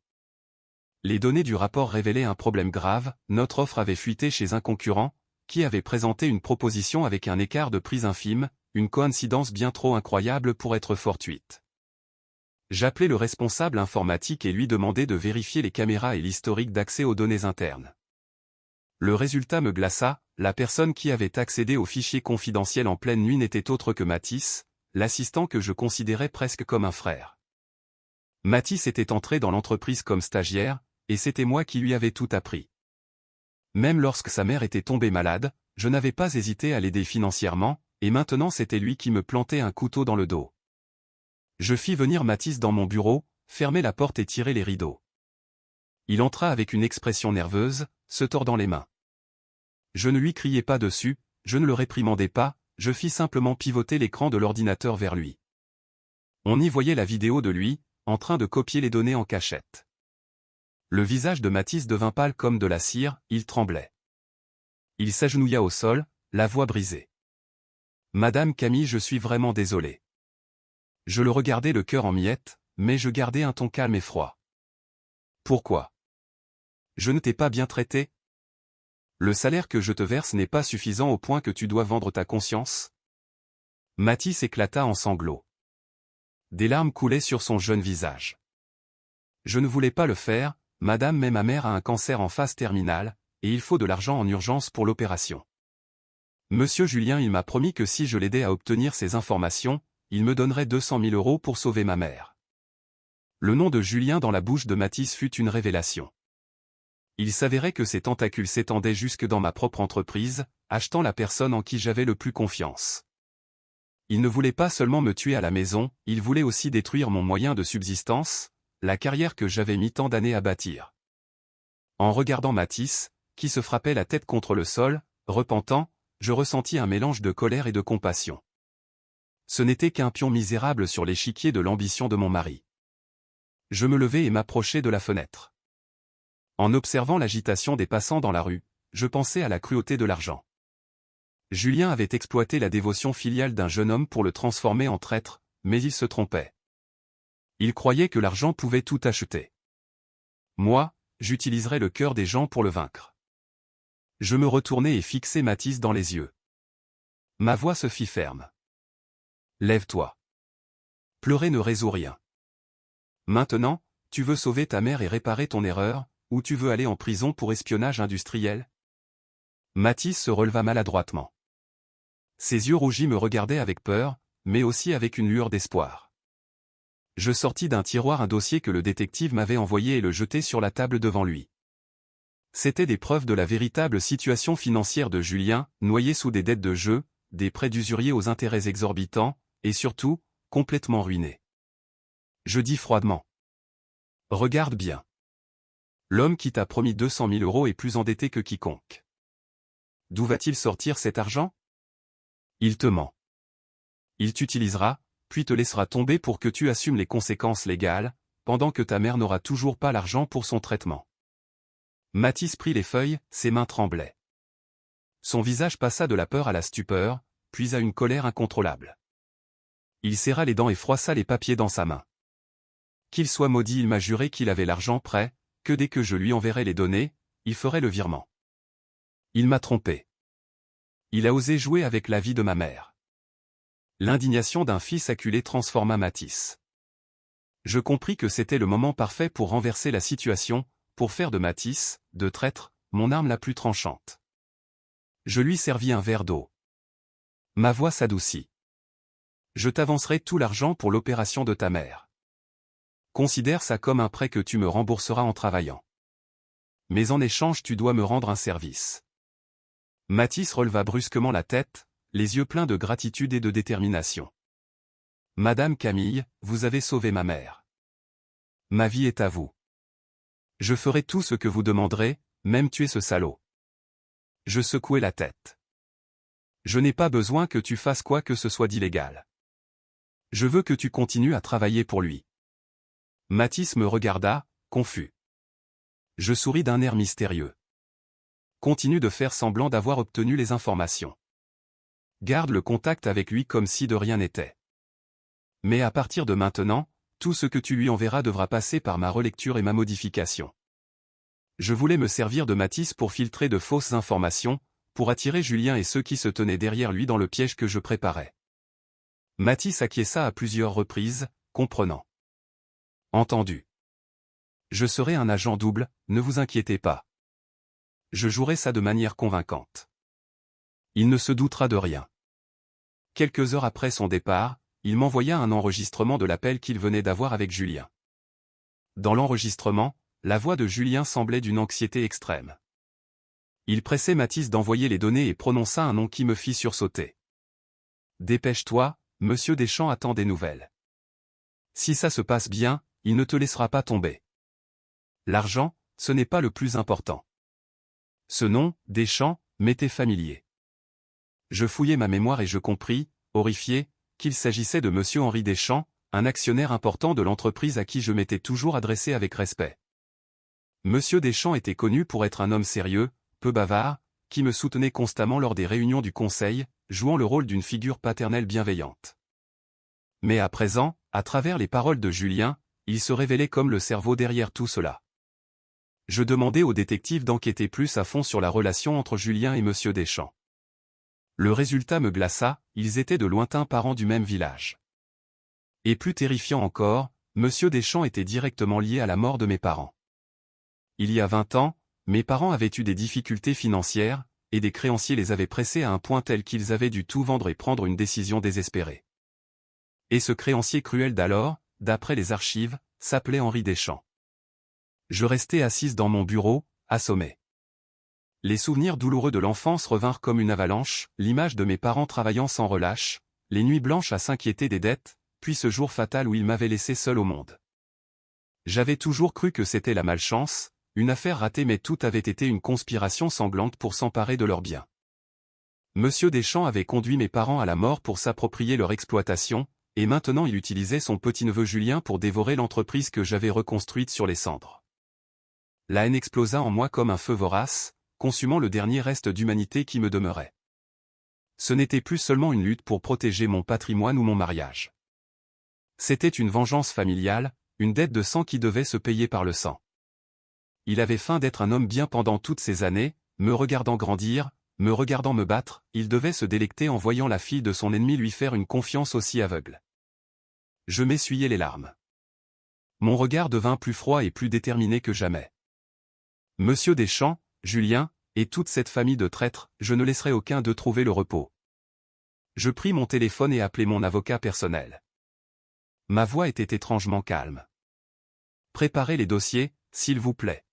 Les données du rapport révélaient un problème grave, notre offre avait fuité chez un concurrent, qui avait présenté une proposition avec un écart de prix infime, une coïncidence bien trop incroyable pour être fortuite. J'appelai le responsable informatique et lui demandai de vérifier les caméras et l'historique d'accès aux données internes. Le résultat me glaça, la personne qui avait accédé aux fichiers confidentiels en pleine nuit n'était autre que Mathis, l'assistant que je considérais presque comme un frère. Mathis était entré dans l'entreprise comme stagiaire, et c'était moi qui lui avais tout appris. Même lorsque sa mère était tombée malade, je n'avais pas hésité à l'aider financièrement, et maintenant c'était lui qui me plantait un couteau dans le dos. Je fis venir Mathis dans mon bureau, fermai la porte et tirai les rideaux. Il entra avec une expression nerveuse, se tordant les mains. Je ne lui criai pas dessus, je ne le réprimandai pas, je fis simplement pivoter l'écran de l'ordinateur vers lui. On y voyait la vidéo de lui, en train de copier les données en cachette. Le visage de Mathis devint pâle comme de la cire, il tremblait. Il s'agenouilla au sol, la voix brisée. « Madame Camille, je suis vraiment désolé. » Je le regardai le cœur en miettes, mais je gardai un ton calme et froid. « Pourquoi? Je ne t'ai pas bien traité? Le salaire que je te verse n'est pas suffisant au point que tu dois vendre ta conscience? » Mathis éclata en sanglots. Des larmes coulaient sur son jeune visage. « Je ne voulais pas le faire, madame, mais ma mère a un cancer en phase terminale, et il faut de l'argent en urgence pour l'opération. Monsieur Julien, il m'a promis que si je l'aidais à obtenir ces informations, il me donnerait 200 000 € pour sauver ma mère. » Le nom de Julien dans la bouche de Mathis fut une révélation. Il s'avérait que ses tentacules s'étendaient jusque dans ma propre entreprise, achetant la personne en qui j'avais le plus confiance. Il ne voulait pas seulement me tuer à la maison, il voulait aussi détruire mon moyen de subsistance, la carrière que j'avais mis tant d'années à bâtir. En regardant Mathis, qui se frappait la tête contre le sol, repentant, je ressentis un mélange de colère et de compassion. Ce n'était qu'un pion misérable sur l'échiquier de l'ambition de mon mari. Je me levai et m'approchai de la fenêtre. En observant l'agitation des passants dans la rue, je pensais à la cruauté de l'argent. Julien avait exploité la dévotion filiale d'un jeune homme pour le transformer en traître, mais il se trompait. Il croyait que l'argent pouvait tout acheter. Moi, j'utiliserais le cœur des gens pour le vaincre. Je me retournai et fixai Mathis dans les yeux. Ma voix se fit ferme. Lève-toi. Pleurer ne résout rien. Maintenant, tu veux sauver ta mère et réparer ton erreur, ou tu veux aller en prison pour espionnage industriel? Mathis se releva maladroitement. Ses yeux rougis me regardaient avec peur, mais aussi avec une lueur d'espoir. Je sortis d'un tiroir un dossier que le détective m'avait envoyé et le jetai sur la table devant lui. C'étaient des preuves de la véritable situation financière de Julien, noyé sous des dettes de jeu, des prêts d'usurier aux intérêts exorbitants, et surtout, complètement ruiné. Je dis froidement. Regarde bien. L'homme qui t'a promis 200 000 € est plus endetté que quiconque. D'où va-t-il sortir cet argent? Il te ment. Il t'utilisera, puis te laissera tomber pour que tu assumes les conséquences légales, pendant que ta mère n'aura toujours pas l'argent pour son traitement. Mathis prit les feuilles, ses mains tremblaient. Son visage passa de la peur à la stupeur, puis à une colère incontrôlable. Il serra les dents et froissa les papiers dans sa main. Qu'il soit maudit, il m'a juré qu'il avait l'argent prêt, que dès que je lui enverrais les données, il ferait le virement. Il m'a trompé. Il a osé jouer avec la vie de ma mère. L'indignation d'un fils acculé transforma Mathis. Je compris que c'était le moment parfait pour renverser la situation, pour faire de Mathis, de traître, mon arme la plus tranchante. Je lui servis un verre d'eau. Ma voix s'adoucit. Je t'avancerai tout l'argent pour l'opération de ta mère. Considère ça comme un prêt que tu me rembourseras en travaillant. Mais en échange tu dois me rendre un service. Mathis releva brusquement la tête, les yeux pleins de gratitude et de détermination. Madame Camille, vous avez sauvé ma mère. Ma vie est à vous. Je ferai tout ce que vous demanderez, même tuer ce salaud. Je secouai la tête. Je n'ai pas besoin que tu fasses quoi que ce soit d'illégal. Je veux que tu continues à travailler pour lui. Mathis me regarda, confus. Je souris d'un air mystérieux. Continue de faire semblant d'avoir obtenu les informations. Garde le contact avec lui comme si de rien n'était. Mais à partir de maintenant, tout ce que tu lui enverras devra passer par ma relecture et ma modification. Je voulais me servir de Mathis pour filtrer de fausses informations, pour attirer Julien et ceux qui se tenaient derrière lui dans le piège que je préparais. Mathis acquiesça à plusieurs reprises, comprenant. Entendu. Je serai un agent double, ne vous inquiétez pas. Je jouerai ça de manière convaincante. Il ne se doutera de rien. Quelques heures après son départ, il m'envoya un enregistrement de l'appel qu'il venait d'avoir avec Julien. Dans l'enregistrement, la voix de Julien semblait d'une anxiété extrême. Il pressait Mathis d'envoyer les données et prononça un nom qui me fit sursauter. « Dépêche-toi, Monsieur Deschamps attend des nouvelles. Si ça se passe bien, il ne te laissera pas tomber. L'argent, ce n'est pas le plus important. » Ce nom, Deschamps, m'était familier. Je fouillai ma mémoire et je compris, horrifié, qu'il s'agissait de Monsieur Henri Deschamps, un actionnaire important de l'entreprise à qui je m'étais toujours adressé avec respect. Monsieur Deschamps était connu pour être un homme sérieux, peu bavard, qui me soutenait constamment lors des réunions du conseil, jouant le rôle d'une figure paternelle bienveillante. Mais à présent, à travers les paroles de Julien, il se révélait comme le cerveau derrière tout cela. Je demandai au détective d'enquêter plus à fond sur la relation entre Julien et Monsieur Deschamps. Le résultat me glaça, ils étaient de lointains parents du même village. Et plus terrifiant encore, Monsieur Deschamps était directement lié à la mort de mes parents. Il y a 20 ans, mes parents avaient eu des difficultés financières, et des créanciers les avaient pressés à un point tel qu'ils avaient dû tout vendre et prendre une décision désespérée. Et ce créancier cruel d'alors, d'après les archives, s'appelait Henri Deschamps. Je restai assise dans mon bureau, assommée. Les souvenirs douloureux de l'enfance revinrent comme une avalanche, l'image de mes parents travaillant sans relâche, les nuits blanches à s'inquiéter des dettes, puis ce jour fatal où ils m'avaient laissé seul au monde. J'avais toujours cru que c'était la malchance, une affaire ratée, mais tout avait été une conspiration sanglante pour s'emparer de leurs biens. Monsieur Deschamps avait conduit mes parents à la mort pour s'approprier leur exploitation, et maintenant il utilisait son petit-neveu Julien pour dévorer l'entreprise que j'avais reconstruite sur les cendres. La haine explosa en moi comme un feu vorace, consumant le dernier reste d'humanité qui me demeurait. Ce n'était plus seulement une lutte pour protéger mon patrimoine ou mon mariage. C'était une vengeance familiale, une dette de sang qui devait se payer par le sang. Il avait feint d'être un homme bien pendant toutes ces années, me regardant grandir, me regardant me battre, il devait se délecter en voyant la fille de son ennemi lui faire une confiance aussi aveugle. Je m'essuyai les larmes. Mon regard devint plus froid et plus déterminé que jamais. Monsieur Deschamps, Julien, et toute cette famille de traîtres, je ne laisserai aucun d'eux trouver le repos. Je pris mon téléphone et appelai mon avocat personnel. Ma voix était étrangement calme. Préparez les dossiers, s'il vous plaît.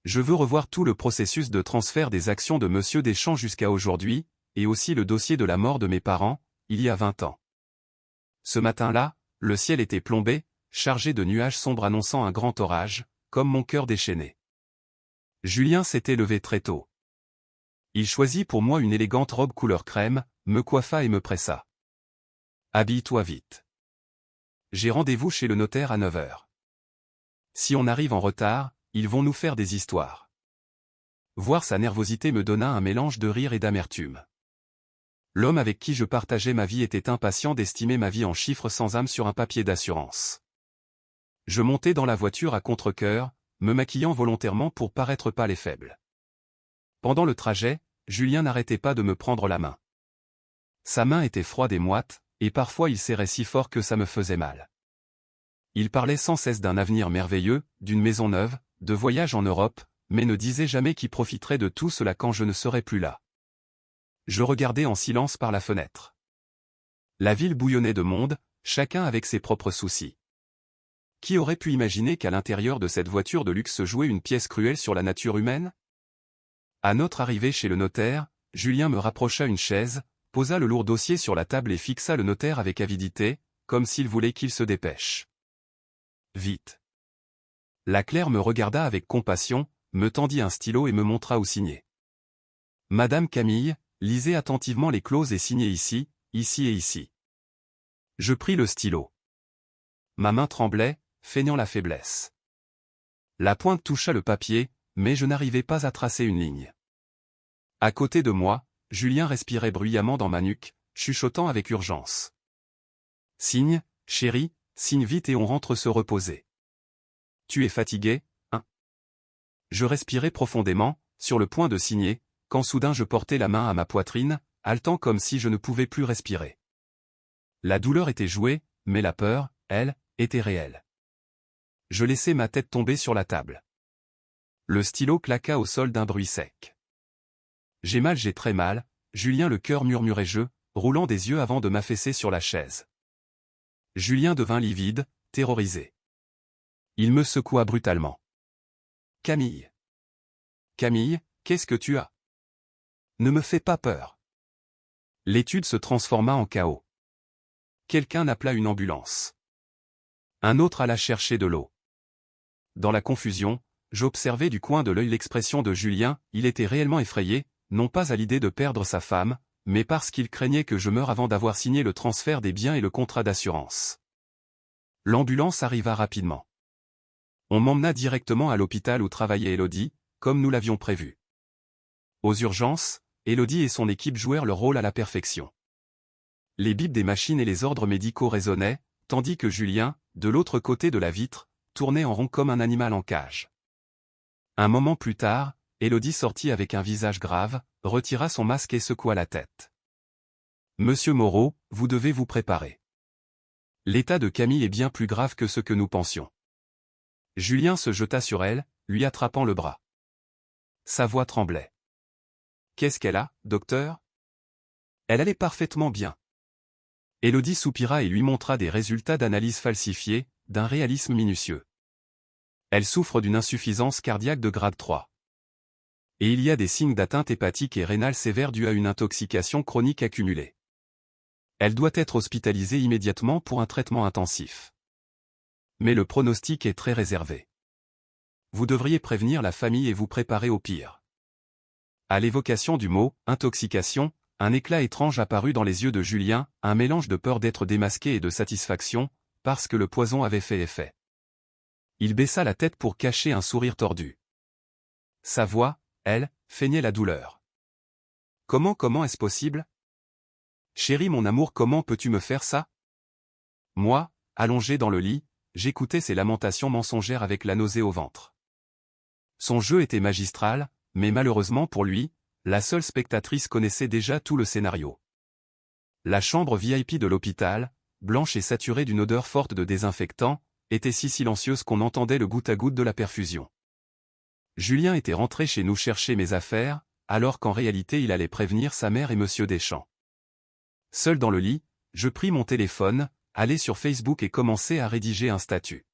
Je veux revoir tout le processus de transfert des actions de Monsieur Deschamps jusqu'à aujourd'hui, et aussi le dossier de la mort de mes parents, il y a 20 ans. Ce matin-là, le ciel était plombé, chargé de nuages sombres annonçant un grand orage, comme mon cœur déchaîné. Julien s'était levé très tôt. Il choisit pour moi une élégante robe couleur crème, me coiffa et me pressa. « Habille-toi vite. J'ai rendez-vous chez le notaire à 9 heures. Si on arrive en retard, ils vont nous faire des histoires. » Voir sa nervosité me donna un mélange de rire et d'amertume. L'homme avec qui je partageais ma vie était impatient d'estimer ma vie en chiffres sans âme sur un papier d'assurance. Je montai dans la voiture à contre-cœur, me maquillant volontairement pour paraître pâle et faible. Pendant le trajet, Julien n'arrêtait pas de me prendre la main. Sa main était froide et moite, et parfois il serrait si fort que ça me faisait mal. Il parlait sans cesse d'un avenir merveilleux, d'une maison neuve, de voyages en Europe, mais ne disait jamais qui profiterait de tout cela quand je ne serais plus là. Je regardais en silence par la fenêtre. La ville bouillonnait de monde, chacun avec ses propres soucis. Qui aurait pu imaginer qu'à l'intérieur de cette voiture de luxe se jouait une pièce cruelle sur la nature humaine? À notre arrivée chez le notaire, Julien me rapprocha une chaise, posa le lourd dossier sur la table et fixa le notaire avec avidité, comme s'il voulait qu'il se dépêche. Vite. La clerc me regarda avec compassion, me tendit un stylo et me montra où signer. Madame Camille, lisez attentivement les clauses et signez ici, ici et ici. Je pris le stylo. Ma main tremblait, feignant la faiblesse. La pointe toucha le papier, mais je n'arrivais pas à tracer une ligne. À côté de moi, Julien respirait bruyamment dans ma nuque, chuchotant avec urgence. Signe, chérie, signe vite et on rentre se reposer. Tu es fatigué, hein? Je respirais profondément, sur le point de signer, quand soudain je portai la main à ma poitrine, haletant comme si je ne pouvais plus respirer. La douleur était jouée, mais la peur, elle, était réelle. Je laissai ma tête tomber sur la table. Le stylo claqua au sol d'un bruit sec. J'ai très mal, Julien, le cœur murmurai-je, roulant des yeux avant de m'affaisser sur la chaise. Julien devint livide, terrorisé. Il me secoua brutalement. Camille. Camille, qu'est-ce que tu as? Ne me fais pas peur. L'étude se transforma en chaos. Quelqu'un appela une ambulance. Un autre alla chercher de l'eau. Dans la confusion, j'observais du coin de l'œil l'expression de Julien, il était réellement effrayé, non pas à l'idée de perdre sa femme, mais parce qu'il craignait que je meure avant d'avoir signé le transfert des biens et le contrat d'assurance. L'ambulance arriva rapidement. On m'emmena directement à l'hôpital où travaillait Élodie, comme nous l'avions prévu. Aux urgences, Élodie et son équipe jouèrent leur rôle à la perfection. Les bips des machines et les ordres médicaux résonnaient, tandis que Julien, de l'autre côté de la vitre, tournait en rond comme un animal en cage. Un moment plus tard, Élodie sortit avec un visage grave, retira son masque et secoua la tête. « Monsieur Moreau, vous devez vous préparer. L'état de Camille est bien plus grave que ce que nous pensions. » Julien se jeta sur elle, lui attrapant le bras. Sa voix tremblait. « Qu'est-ce qu'elle a, docteur? » Elle allait parfaitement bien. Élodie soupira et lui montra des résultats d'analyse falsifiés, d'un réalisme minutieux. Elle souffre d'une insuffisance cardiaque de grade 3. Et il y a des signes d'atteinte hépatique et rénale sévère due à une intoxication chronique accumulée. Elle doit être hospitalisée immédiatement pour un traitement intensif. Mais le pronostic est très réservé. Vous devriez prévenir la famille et vous préparer au pire. À l'évocation du mot « intoxication », un éclat étrange apparut dans les yeux de Julien, un mélange de peur d'être démasqué et de satisfaction, parce que le poison avait fait effet. Il baissa la tête pour cacher un sourire tordu. Sa voix, elle, feignait la douleur. « Comment est-ce possible? Chérie mon amour, comment peux-tu me faire ça? » Moi, allongé dans le lit, j'écoutais ses lamentations mensongères avec la nausée au ventre. Son jeu était magistral, mais malheureusement pour lui, la seule spectatrice connaissait déjà tout le scénario. La chambre VIP de l'hôpital, blanche et saturée d'une odeur forte de désinfectant, était si silencieuse qu'on entendait le goutte à goutte de la perfusion. Julien était rentré chez nous chercher mes affaires, alors qu'en réalité il allait prévenir sa mère et Monsieur Deschamps. Seul dans le lit, je pris mon téléphone, allai sur Facebook et commençai à rédiger un statut.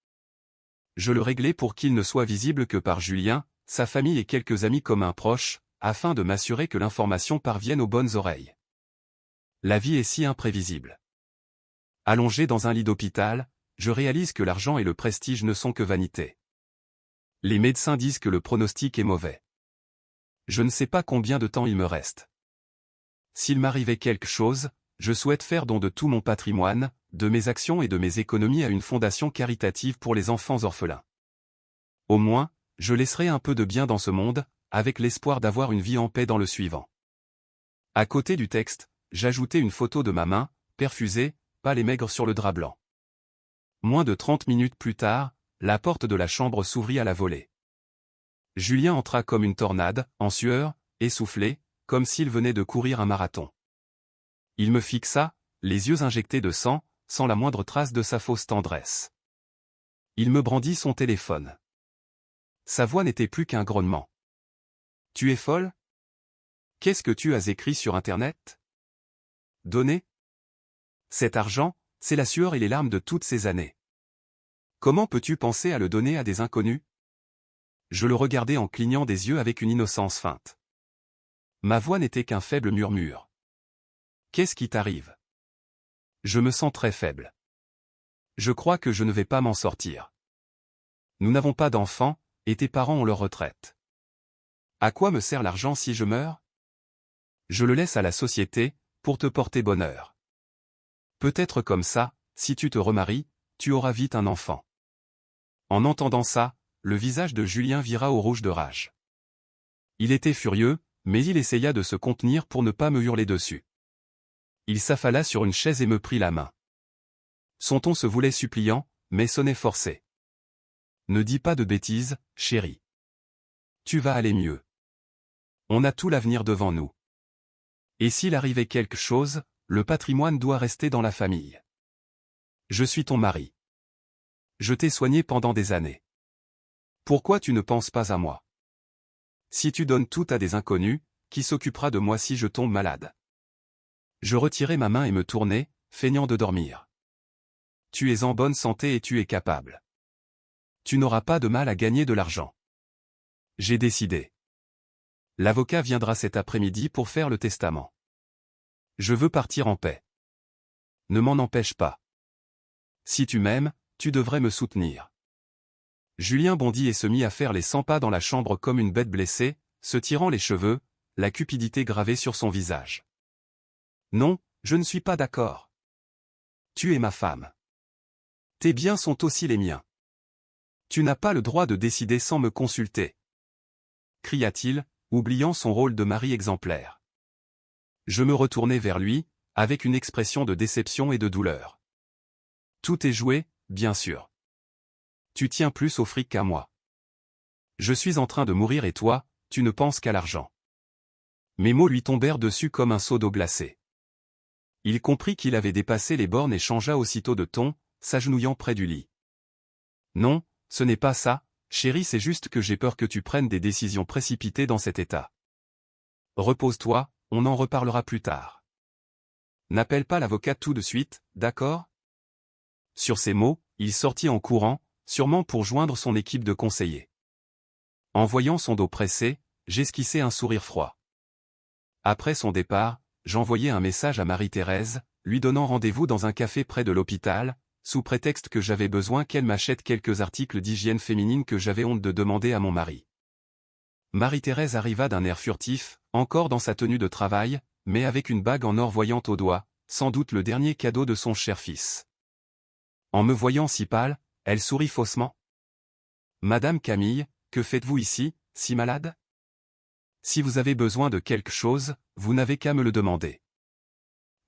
Je le réglai pour qu'il ne soit visible que par Julien, sa famille et quelques amis communs proches, afin de m'assurer que l'information parvienne aux bonnes oreilles. La vie est si imprévisible. Allongé dans un lit d'hôpital, je réalise que l'argent et le prestige ne sont que vanité. Les médecins disent que le pronostic est mauvais. Je ne sais pas combien de temps il me reste. S'il m'arrivait quelque chose, je souhaite faire don de tout mon patrimoine, de mes actions et de mes économies à une fondation caritative pour les enfants orphelins. Au moins, je laisserai un peu de bien dans ce monde, avec l'espoir d'avoir une vie en paix dans le suivant. À côté du texte, j'ajoutais une photo de ma main, perfusée, pâle et maigre sur le drap blanc. Moins de 30 minutes plus tard, la porte de la chambre s'ouvrit à la volée. Julien entra comme une tornade, en sueur, essoufflé, comme s'il venait de courir un marathon. Il me fixa, les yeux injectés de sang, sans la moindre trace de sa fausse tendresse. Il me brandit son téléphone. Sa voix n'était plus qu'un grognement. Tu es folle? Qu'est-ce que tu as écrit sur Internet? Donner? Cet argent, c'est la sueur et les larmes de toutes ces années. Comment peux-tu penser à le donner à des inconnus? Je le regardais en clignant des yeux avec une innocence feinte. Ma voix n'était qu'un faible murmure. Qu'est-ce qui t'arrive? Je me sens très faible. Je crois que je ne vais pas m'en sortir. Nous n'avons pas d'enfants, et tes parents ont leur retraite. À quoi me sert l'argent si je meurs? Je le laisse à la société, pour te porter bonheur. Peut-être comme ça, si tu te remaries, tu auras vite un enfant. En entendant ça, le visage de Julien vira au rouge de rage. Il était furieux, mais il essaya de se contenir pour ne pas me hurler dessus. Il s'affala sur une chaise et me prit la main. Son ton se voulait suppliant, mais sonnait forcé. Ne dis pas de bêtises, chérie. Tu vas aller mieux. On a tout l'avenir devant nous. Et s'il arrivait quelque chose, le patrimoine doit rester dans la famille. Je suis ton mari. Je t'ai soigné pendant des années. Pourquoi tu ne penses pas à moi? Si tu donnes tout à des inconnus, qui s'occupera de moi si je tombe malade? Je retirai ma main et me tournai, feignant de dormir. Tu es en bonne santé et tu es capable. Tu n'auras pas de mal à gagner de l'argent. J'ai décidé. L'avocat viendra cet après-midi pour faire le testament. Je veux partir en paix. Ne m'en empêche pas. Si tu m'aimes, tu devrais me soutenir. Julien bondit et se mit à faire les 100 pas dans la chambre comme une bête blessée, se tirant les cheveux, la cupidité gravée sur son visage. Non, je ne suis pas d'accord. Tu es ma femme. Tes biens sont aussi les miens. Tu n'as pas le droit de décider sans me consulter. Cria-t-il, oubliant son rôle de mari exemplaire. Je me retournai vers lui, avec une expression de déception et de douleur. Tout est joué, bien sûr. Tu tiens plus au fric qu'à moi. Je suis en train de mourir et toi, tu ne penses qu'à l'argent. Mes mots lui tombèrent dessus comme un seau d'eau glacée. Il comprit qu'il avait dépassé les bornes et changea aussitôt de ton, s'agenouillant près du lit. Non, ce n'est pas ça, chérie, c'est juste que j'ai peur que tu prennes des décisions précipitées dans cet état. Repose-toi, on en reparlera plus tard. N'appelle pas l'avocat tout de suite, d'accord? Sur ces mots, il sortit en courant, sûrement pour joindre son équipe de conseillers. En voyant son dos pressé, j'esquissai un sourire froid. Après son départ, j'envoyai un message à Marie-Thérèse, lui donnant rendez-vous dans un café près de l'hôpital, sous prétexte que j'avais besoin qu'elle m'achète quelques articles d'hygiène féminine que j'avais honte de demander à mon mari. Marie-Thérèse arriva d'un air furtif, encore dans sa tenue de travail, mais avec une bague en or voyante au doigt, sans doute le dernier cadeau de son cher fils. En me voyant si pâle, elle sourit faussement. « Madame Camille, que faites-vous ici, si malade? Si vous avez besoin de quelque chose, vous n'avez qu'à me le demander. »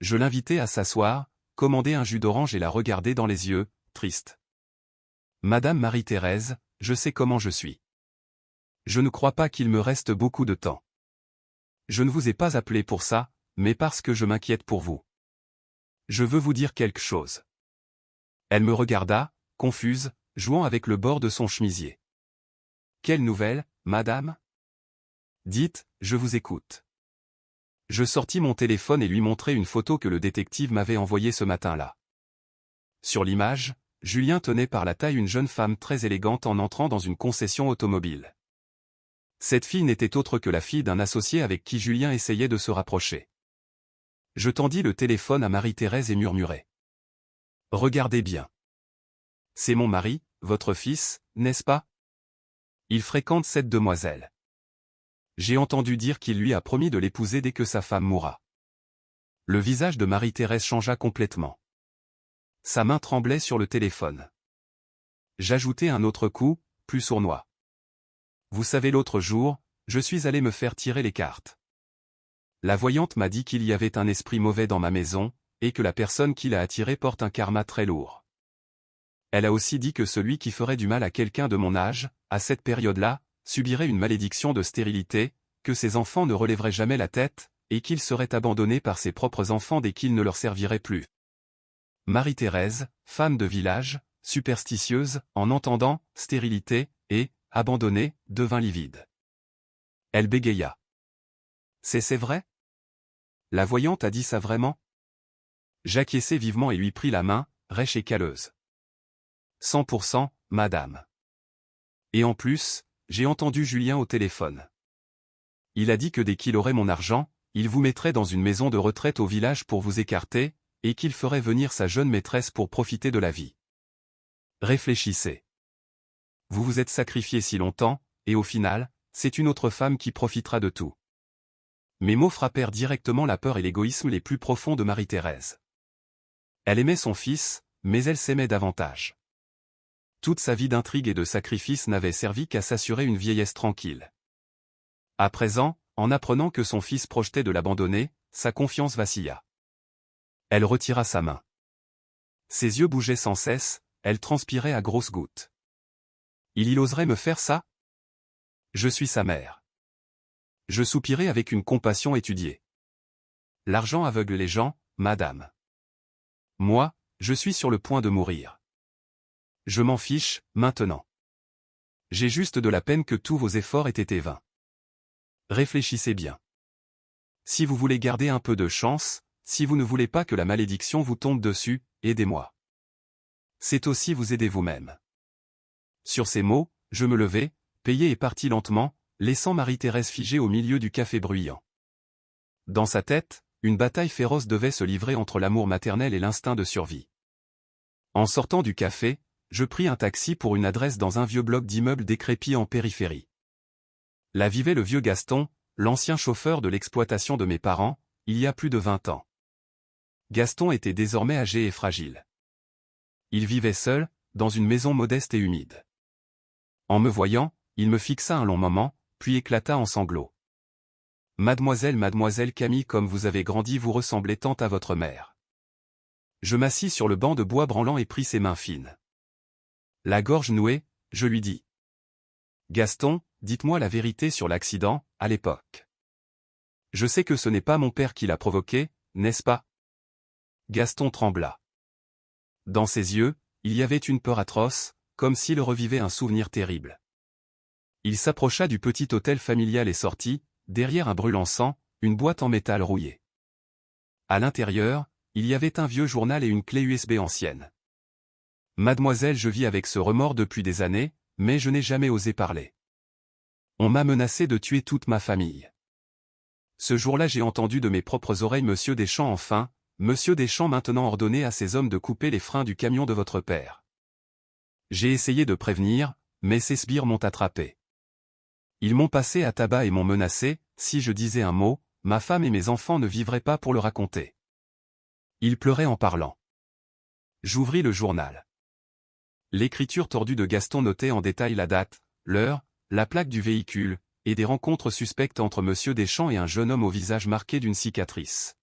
Je l'invitai à s'asseoir, commandai un jus d'orange et la regardai dans les yeux, triste. « Madame Marie-Thérèse, je sais comment je suis. Je ne crois pas qu'il me reste beaucoup de temps. Je ne vous ai pas appelé pour ça, mais parce que je m'inquiète pour vous. Je veux vous dire quelque chose. » Elle me regarda, confuse, jouant avec le bord de son chemisier. « Quelle nouvelle, madame? Dites, je vous écoute. » Je sortis mon téléphone et lui montrai une photo que le détective m'avait envoyée ce matin-là. Sur l'image, Julien tenait par la taille une jeune femme très élégante en entrant dans une concession automobile. Cette fille n'était autre que la fille d'un associé avec qui Julien essayait de se rapprocher. Je tendis le téléphone à Marie-Thérèse et murmurai. « Regardez bien. C'est mon mari, votre fils, n'est-ce pas? Il fréquente cette demoiselle. J'ai entendu dire qu'il lui a promis de l'épouser dès que sa femme mourra. » Le visage de Marie-Thérèse changea complètement. Sa main tremblait sur le téléphone. J'ajoutai un autre coup, plus sournois. « Vous savez, l'autre jour, je suis allé me faire tirer les cartes. La voyante m'a dit qu'il y avait un esprit mauvais dans ma maison, et que la personne qui l'a attiré porte un karma très lourd. Elle a aussi dit que celui qui ferait du mal à quelqu'un de mon âge, à cette période-là, subirait une malédiction de stérilité, que ses enfants ne relèveraient jamais la tête, et qu'il serait abandonné par ses propres enfants dès qu'il ne leur servirait plus. » Marie-Thérèse, femme de village, superstitieuse, en entendant « stérilité » et « abandonnée, devint livide. Elle bégaya. C'est vrai? La voyante a dit ça vraiment? J'acquiesçai vivement et lui pris la main, rêche et calleuse. 100%, madame. Et en plus, j'ai entendu Julien au téléphone. Il a dit que dès qu'il aurait mon argent, il vous mettrait dans une maison de retraite au village pour vous écarter, et qu'il ferait venir sa jeune maîtresse pour profiter de la vie. Réfléchissez. Vous vous êtes sacrifié si longtemps, et au final, c'est une autre femme qui profitera de tout. Mes mots frappèrent directement la peur et l'égoïsme les plus profonds de Marie-Thérèse. Elle aimait son fils, mais elle s'aimait davantage. Toute sa vie d'intrigue et de sacrifice n'avait servi qu'à s'assurer une vieillesse tranquille. À présent, en apprenant que son fils projetait de l'abandonner, sa confiance vacilla. Elle retira sa main. Ses yeux bougeaient sans cesse, elle transpirait à grosses gouttes. Il oserait me faire ça? Je suis sa mère. Je soupirai avec une compassion étudiée. L'argent aveugle les gens, madame. Moi, je suis sur le point de mourir. Je m'en fiche, maintenant. J'ai juste de la peine que tous vos efforts aient été vains. Réfléchissez bien. Si vous voulez garder un peu de chance, si vous ne voulez pas que la malédiction vous tombe dessus, aidez-moi. C'est aussi vous aider vous-même. Sur ces mots, je me levai, payai et partis lentement, laissant Marie-Thérèse figée au milieu du café bruyant. Dans sa tête, une bataille féroce devait se livrer entre l'amour maternel et l'instinct de survie. En sortant du café, je pris un taxi pour une adresse dans un vieux bloc d'immeubles décrépits en périphérie. Là vivait le vieux Gaston, l'ancien chauffeur de l'exploitation de mes parents, il y a plus de 20 ans. Gaston était désormais âgé et fragile. Il vivait seul, dans une maison modeste et humide. En me voyant, il me fixa un long moment, puis éclata en sanglots. « Mademoiselle Camille, comme vous avez grandi, vous ressemblez tant à votre mère. » Je m'assis sur le banc de bois branlant et pris ses mains fines. La gorge nouée, je lui dis. « Gaston, dites-moi la vérité sur l'accident, à l'époque. Je sais que ce n'est pas mon père qui l'a provoqué, n'est-ce pas? » Gaston trembla. Dans ses yeux, il y avait une peur atroce, comme s'il revivait un souvenir terrible. Il s'approcha du petit hôtel familial et sortit, derrière un brûle-encens, une boîte en métal rouillée. À l'intérieur, il y avait un vieux journal et une clé USB ancienne. Mademoiselle, je vis avec ce remords depuis des années, mais je n'ai jamais osé parler. On m'a menacé de tuer toute ma famille. Ce jour-là, j'ai entendu de mes propres oreilles Monsieur Deschamps enfin, Monsieur Deschamps maintenant ordonné à ses hommes de couper les freins du camion de votre père. J'ai essayé de prévenir, mais ces sbires m'ont attrapé. Ils m'ont passé à tabac et m'ont menacé, si je disais un mot, ma femme et mes enfants ne vivraient pas pour le raconter. Il pleurait en parlant. J'ouvris le journal. L'écriture tordue de Gaston notait en détail la date, l'heure, la plaque du véhicule, et des rencontres suspectes entre Monsieur Deschamps et un jeune homme au visage marqué d'une cicatrice.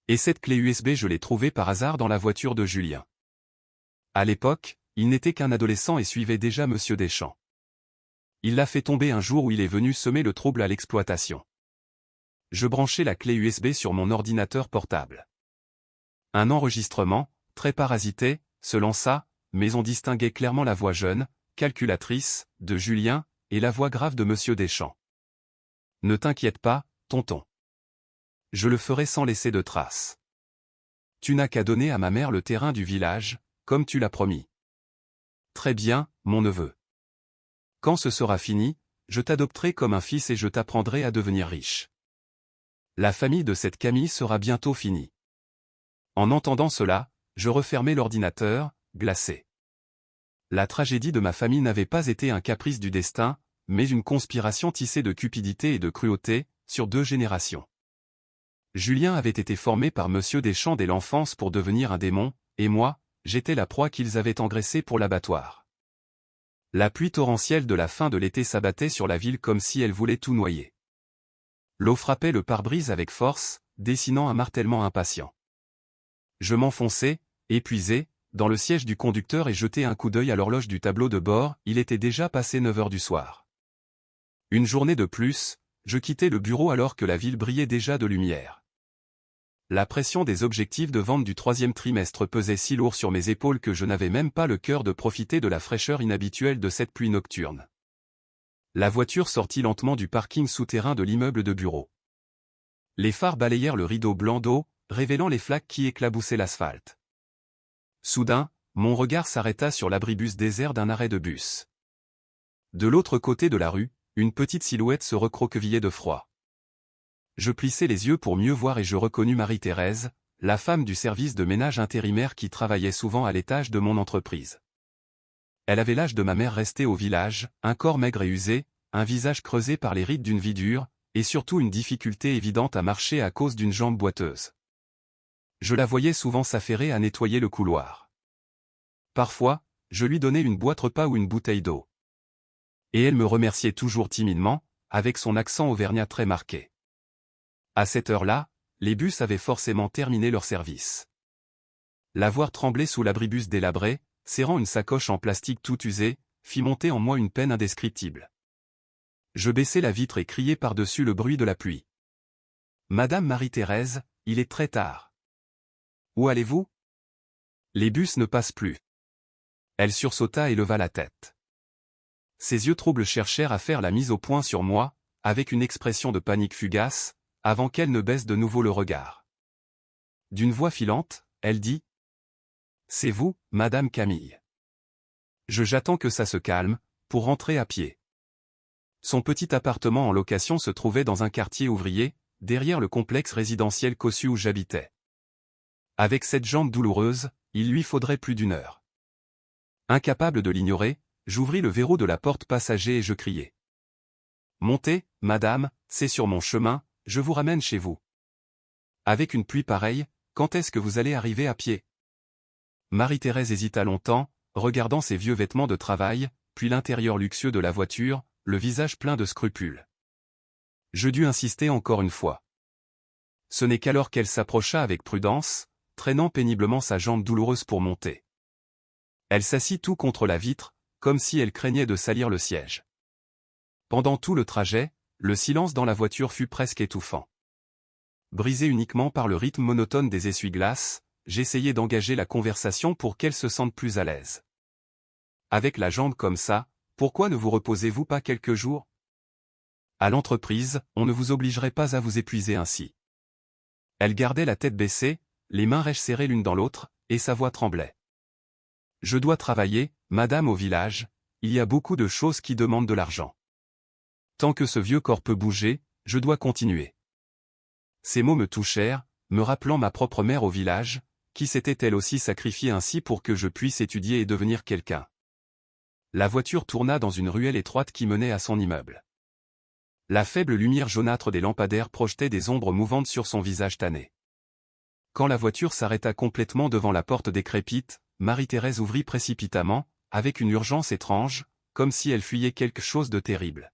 Et cette clé USB, je l'ai trouvée par hasard dans la voiture de Julien. À l'époque, il n'était qu'un adolescent et suivait déjà Monsieur Deschamps. Il l'a fait tomber un jour où il est venu semer le trouble à l'exploitation. Je branchai la clé USB sur mon ordinateur portable. Un enregistrement, très parasité, se lança, mais on distinguait clairement la voix jeune, calculatrice, de Julien, et la voix grave de Monsieur Deschamps. « Ne t'inquiète pas, tonton. Je le ferai sans laisser de traces. Tu n'as qu'à donner à ma mère le terrain du village, comme tu l'as promis. Très bien, mon neveu. Quand ce sera fini, je t'adopterai comme un fils et je t'apprendrai à devenir riche. La famille de cette Camille sera bientôt finie. » En entendant cela, je refermai l'ordinateur, glacé. La tragédie de ma famille n'avait pas été un caprice du destin, mais une conspiration tissée de cupidité et de cruauté, sur 2 générations. Julien avait été formé par Monsieur Deschamps dès l'enfance pour devenir un démon, et moi, j'étais la proie qu'ils avaient engraissée pour l'abattoir. La pluie torrentielle de la fin de l'été s'abattait sur la ville comme si elle voulait tout noyer. L'eau frappait le pare-brise avec force, dessinant un martèlement impatient. Je m'enfonçai, épuisé, dans le siège du conducteur et jetai un coup d'œil à l'horloge du tableau de bord, il était déjà passé 9 heures du soir. Une journée de plus, je quittais le bureau alors que la ville brillait déjà de lumière. La pression des objectifs de vente du 3e trimestre pesait si lourd sur mes épaules que je n'avais même pas le cœur de profiter de la fraîcheur inhabituelle de cette pluie nocturne. La voiture sortit lentement du parking souterrain de l'immeuble de bureaux. Les phares balayèrent le rideau blanc d'eau, révélant les flaques qui éclaboussaient l'asphalte. Soudain, mon regard s'arrêta sur l'abribus désert d'un arrêt de bus. De l'autre côté de la rue, une petite silhouette se recroquevillait de froid. Je plissai les yeux pour mieux voir et je reconnus Marie-Thérèse, la femme du service de ménage intérimaire qui travaillait souvent à l'étage de mon entreprise. Elle avait l'âge de ma mère restée au village, un corps maigre et usé, un visage creusé par les rides d'une vie dure, et surtout une difficulté évidente à marcher à cause d'une jambe boiteuse. Je la voyais souvent s'affairer à nettoyer le couloir. Parfois, je lui donnais une boîte repas ou une bouteille d'eau. Et elle me remerciait toujours timidement, avec son accent auvergnat très marqué. À cette heure-là, les bus avaient forcément terminé leur service. La voir trembler sous l'abribus délabré, serrant une sacoche en plastique tout usée, fit monter en moi une peine indescriptible. Je baissai la vitre et criai par-dessus le bruit de la pluie. « Madame Marie-Thérèse, il est très tard. Où allez-vous ? Les bus ne passent plus. » Elle sursauta et leva la tête. Ses yeux troubles cherchèrent à faire la mise au point sur moi, avec une expression de panique fugace, avant qu'elle ne baisse de nouveau le regard. D'une voix filante, elle dit : « C'est vous, Madame Camille. J'attends que ça se calme, pour rentrer à pied. » Son petit appartement en location se trouvait dans un quartier ouvrier, derrière le complexe résidentiel cossu où j'habitais. Avec cette jambe douloureuse, il lui faudrait plus d'une heure. Incapable de l'ignorer, j'ouvris le verrou de la porte passager et je criai : « Montez, madame, c'est sur mon chemin, je vous ramène chez vous. » Avec une pluie pareille, quand est-ce que vous allez arriver à pied ? Marie-Thérèse hésita longtemps, regardant ses vieux vêtements de travail, puis l'intérieur luxueux de la voiture, le visage plein de scrupules. Je dus insister encore une fois. Ce n'est qu'alors qu'elle s'approcha avec prudence, traînant péniblement sa jambe douloureuse pour monter. Elle s'assit tout contre la vitre, comme si elle craignait de salir le siège. Pendant tout le trajet, le silence dans la voiture fut presque étouffant. Brisé uniquement par le rythme monotone des essuie-glaces, j'essayais d'engager la conversation pour qu'elle se sente plus à l'aise. Avec la jambe comme ça, pourquoi ne vous reposez-vous pas quelques jours ? À l'entreprise, on ne vous obligerait pas à vous épuiser ainsi. Elle gardait la tête baissée, les mains rêches serrées l'une dans l'autre, et sa voix tremblait. Je dois travailler, madame, au village, il y a beaucoup de choses qui demandent de l'argent. Tant que ce vieux corps peut bouger, je dois continuer. Ces mots me touchèrent, me rappelant ma propre mère au village, qui s'était elle aussi sacrifiée ainsi pour que je puisse étudier et devenir quelqu'un. La voiture tourna dans une ruelle étroite qui menait à son immeuble. La faible lumière jaunâtre des lampadaires projetait des ombres mouvantes sur son visage tanné. Quand la voiture s'arrêta complètement devant la porte décrépite, Marie-Thérèse ouvrit précipitamment, avec une urgence étrange, comme si elle fuyait quelque chose de terrible.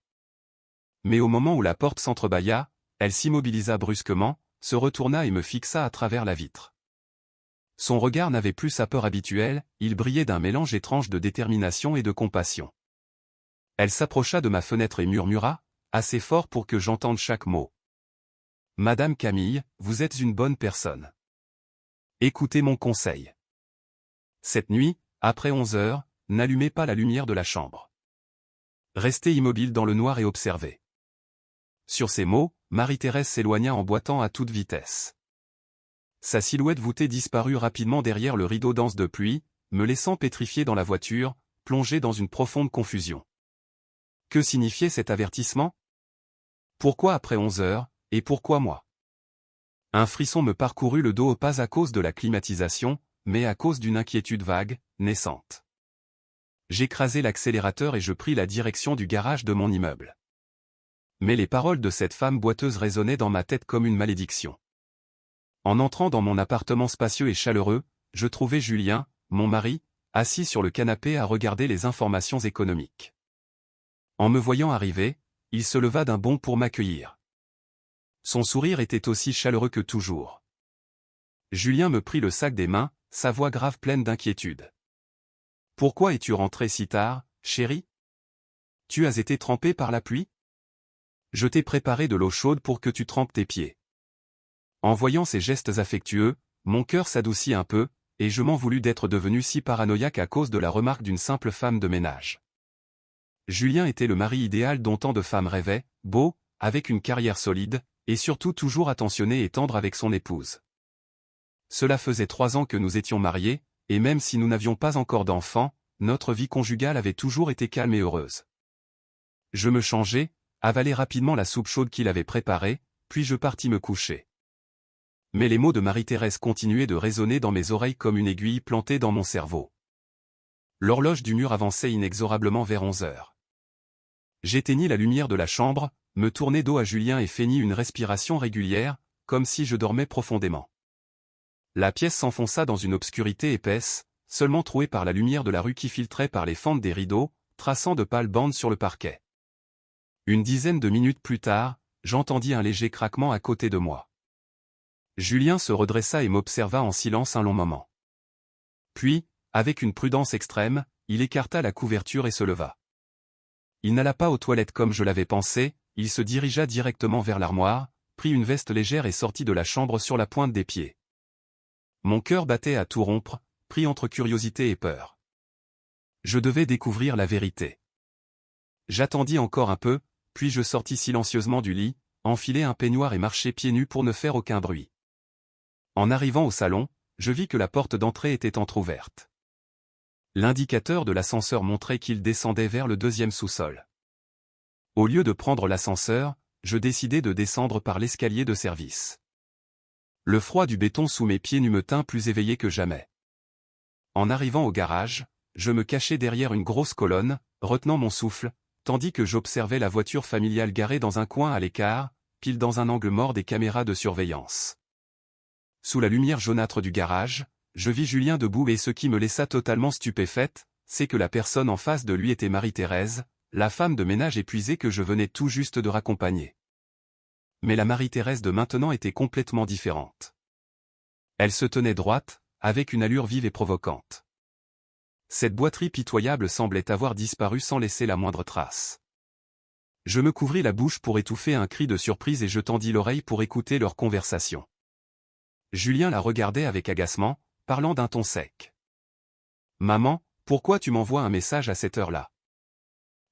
Mais au moment où la porte s'entrebâilla, elle s'immobilisa brusquement, se retourna et me fixa à travers la vitre. Son regard n'avait plus sa peur habituelle, il brillait d'un mélange étrange de détermination et de compassion. Elle s'approcha de ma fenêtre et murmura, assez fort pour que j'entende chaque mot. « Madame Camille, vous êtes une bonne personne. Écoutez mon conseil. Cette nuit, après 11 heures, n'allumez pas la lumière de la chambre. Restez immobile dans le noir et observez. » Sur ces mots, Marie-Thérèse s'éloigna en boitant à toute vitesse. Sa silhouette voûtée disparut rapidement derrière le rideau dense de pluie, me laissant pétrifié dans la voiture, plongé dans une profonde confusion. Que signifiait cet avertissement ? Pourquoi après 11 heures, et pourquoi moi ? Un frisson me parcourut le dos, pas à cause de la climatisation, mais à cause d'une inquiétude vague, naissante. J'écrasai l'accélérateur et je pris la direction du garage de mon immeuble. Mais les paroles de cette femme boiteuse résonnaient dans ma tête comme une malédiction. En entrant dans mon appartement spacieux et chaleureux, je trouvai Julien, mon mari, assis sur le canapé à regarder les informations économiques. En me voyant arriver, il se leva d'un bond pour m'accueillir. Son sourire était aussi chaleureux que toujours. Julien me prit le sac des mains, sa voix grave pleine d'inquiétude. « Pourquoi es-tu rentré si tard, chérie ? Tu as été trempée par la pluie ? Je t'ai préparé de l'eau chaude pour que tu trempes tes pieds. » En voyant ces gestes affectueux, mon cœur s'adoucit un peu, et je m'en voulus d'être devenu si paranoïaque à cause de la remarque d'une simple femme de ménage. Julien était le mari idéal dont tant de femmes rêvaient, beau, avec une carrière solide, et surtout toujours attentionné et tendre avec son épouse. Cela faisait 3 ans que nous étions mariés, et même si nous n'avions pas encore d'enfants, notre vie conjugale avait toujours été calme et heureuse. Je me changeai, avalai rapidement la soupe chaude qu'il avait préparée, puis je partis me coucher. Mais les mots de Marie-Thérèse continuaient de résonner dans mes oreilles comme une aiguille plantée dans mon cerveau. L'horloge du mur avançait inexorablement vers 11 heures. J'éteignis la lumière de la chambre, me tournai dos à Julien et feignis une respiration régulière, comme si je dormais profondément. La pièce s'enfonça dans une obscurité épaisse, seulement trouée par la lumière de la rue qui filtrait par les fentes des rideaux, traçant de pâles bandes sur le parquet. Une dizaine de minutes plus tard, j'entendis un léger craquement à côté de moi. Julien se redressa et m'observa en silence un long moment. Puis, avec une prudence extrême, il écarta la couverture et se leva. Il n'alla pas aux toilettes comme je l'avais pensé, il se dirigea directement vers l'armoire, prit une veste légère et sortit de la chambre sur la pointe des pieds. Mon cœur battait à tout rompre, pris entre curiosité et peur. Je devais découvrir la vérité. J'attendis encore un peu, puis je sortis silencieusement du lit, enfilai un peignoir et marchai pieds nus pour ne faire aucun bruit. En arrivant au salon, je vis que la porte d'entrée était entr'ouverte. L'indicateur de l'ascenseur montrait qu'il descendait vers le 2e sous-sol. Au lieu de prendre l'ascenseur, je décidai de descendre par l'escalier de service. Le froid du béton sous mes pieds me tint plus éveillé que jamais. En arrivant au garage, je me cachai derrière une grosse colonne, retenant mon souffle, tandis que j'observais la voiture familiale garée dans un coin à l'écart, pile dans un angle mort des caméras de surveillance. Sous la lumière jaunâtre du garage, je vis Julien debout et ce qui me laissa totalement stupéfaite, c'est que la personne en face de lui était Marie-Thérèse, la femme de ménage épuisée que je venais tout juste de raccompagner. Mais la Marie-Thérèse de maintenant était complètement différente. Elle se tenait droite, avec une allure vive et provocante. Cette boiterie pitoyable semblait avoir disparu sans laisser la moindre trace. Je me couvris la bouche pour étouffer un cri de surprise et je tendis l'oreille pour écouter leur conversation. Julien la regardait avec agacement, parlant d'un ton sec. « Maman, pourquoi tu m'envoies un message à cette heure-là ?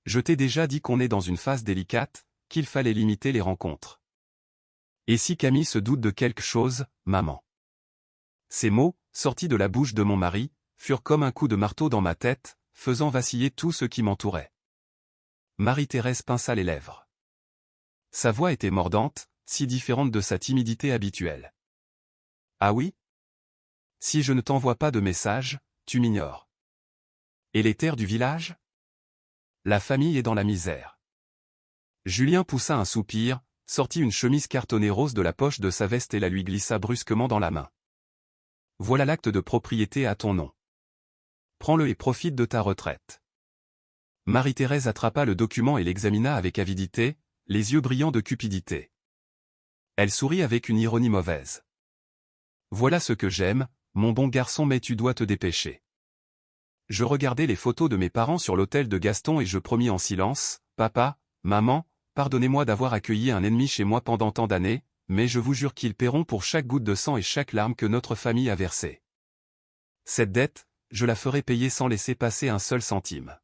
Je t'ai déjà dit qu'on est dans une phase délicate, qu'il fallait limiter les rencontres. Et si Camille se doute de quelque chose, maman ?» Ces mots, sortis de la bouche de mon mari, furent comme un coup de marteau dans ma tête, faisant vaciller tout ce qui m'entourait. Marie-Thérèse pinça les lèvres. Sa voix était mordante, si différente de sa timidité habituelle. « Ah oui ? Si je ne t'envoie pas de message, tu m'ignores. Et les terres du village ? La famille est dans la misère. » Julien poussa un soupir, sortit une chemise cartonnée rose de la poche de sa veste et la lui glissa brusquement dans la main. « Voilà l'acte de propriété à ton nom. Prends-le et profite de ta retraite. » Marie-Thérèse attrapa le document et l'examina avec avidité, les yeux brillants de cupidité. Elle sourit avec une ironie mauvaise. « Voilà ce que j'aime, mon bon garçon, mais tu dois te dépêcher. » Je regardai les photos de mes parents sur l'autel de Gaston et je promis en silence, « Papa, maman, pardonnez-moi d'avoir accueilli un ennemi chez moi pendant tant d'années, mais je vous jure qu'ils paieront pour chaque goutte de sang et chaque larme que notre famille a versée. Cette dette, je la ferai payer sans laisser passer un seul centime. »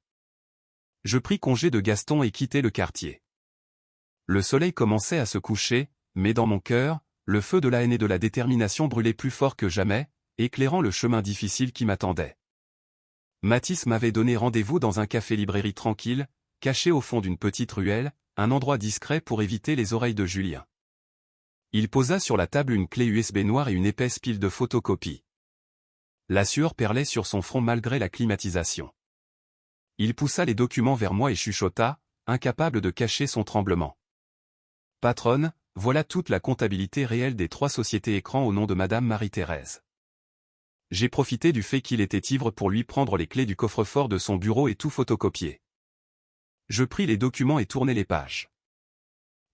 Je pris congé de Gaston et quittai le quartier. Le soleil commençait à se coucher, mais dans mon cœur, le feu de la haine et de la détermination brûlait plus fort que jamais, éclairant le chemin difficile qui m'attendait. Mathis m'avait donné rendez-vous dans un café-librairie tranquille, caché au fond d'une petite ruelle, un endroit discret pour éviter les oreilles de Julien. Il posa sur la table une clé USB noire et une épaisse pile de photocopies. La sueur perlait sur son front malgré la climatisation. Il poussa les documents vers moi et chuchota, incapable de cacher son tremblement. « Patronne, voilà toute la comptabilité réelle des 3 sociétés écrans au nom de Madame Marie-Thérèse. » J'ai profité du fait qu'il était ivre pour lui prendre les clés du coffre-fort de son bureau et tout photocopier. Je pris les documents et tournai les pages.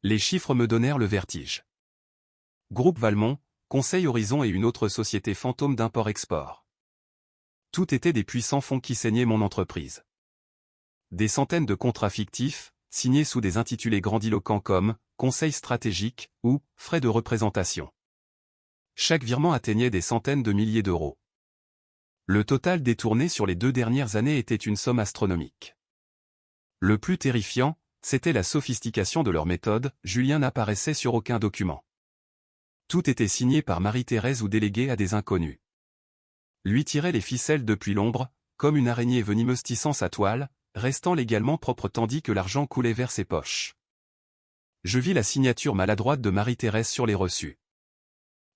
Les chiffres me donnèrent le vertige. Groupe Valmont, Conseil Horizon et une autre société fantôme d'import-export. Tout était des puissants fonds qui saignaient mon entreprise. Des centaines de contrats fictifs, signés sous des intitulés grandiloquents comme « Conseil stratégique » ou « Frais de représentation ». Chaque virement atteignait des centaines de milliers d'euros. Le total détourné sur les 2 dernières années était une somme astronomique. Le plus terrifiant, c'était la sophistication de leur méthode. Julien n'apparaissait sur aucun document. Tout était signé par Marie-Thérèse ou délégué à des inconnus. Lui tirait les ficelles depuis l'ombre, comme une araignée venimeuse tissant sa toile, restant légalement propre tandis que l'argent coulait vers ses poches. Je vis la signature maladroite de Marie-Thérèse sur les reçus.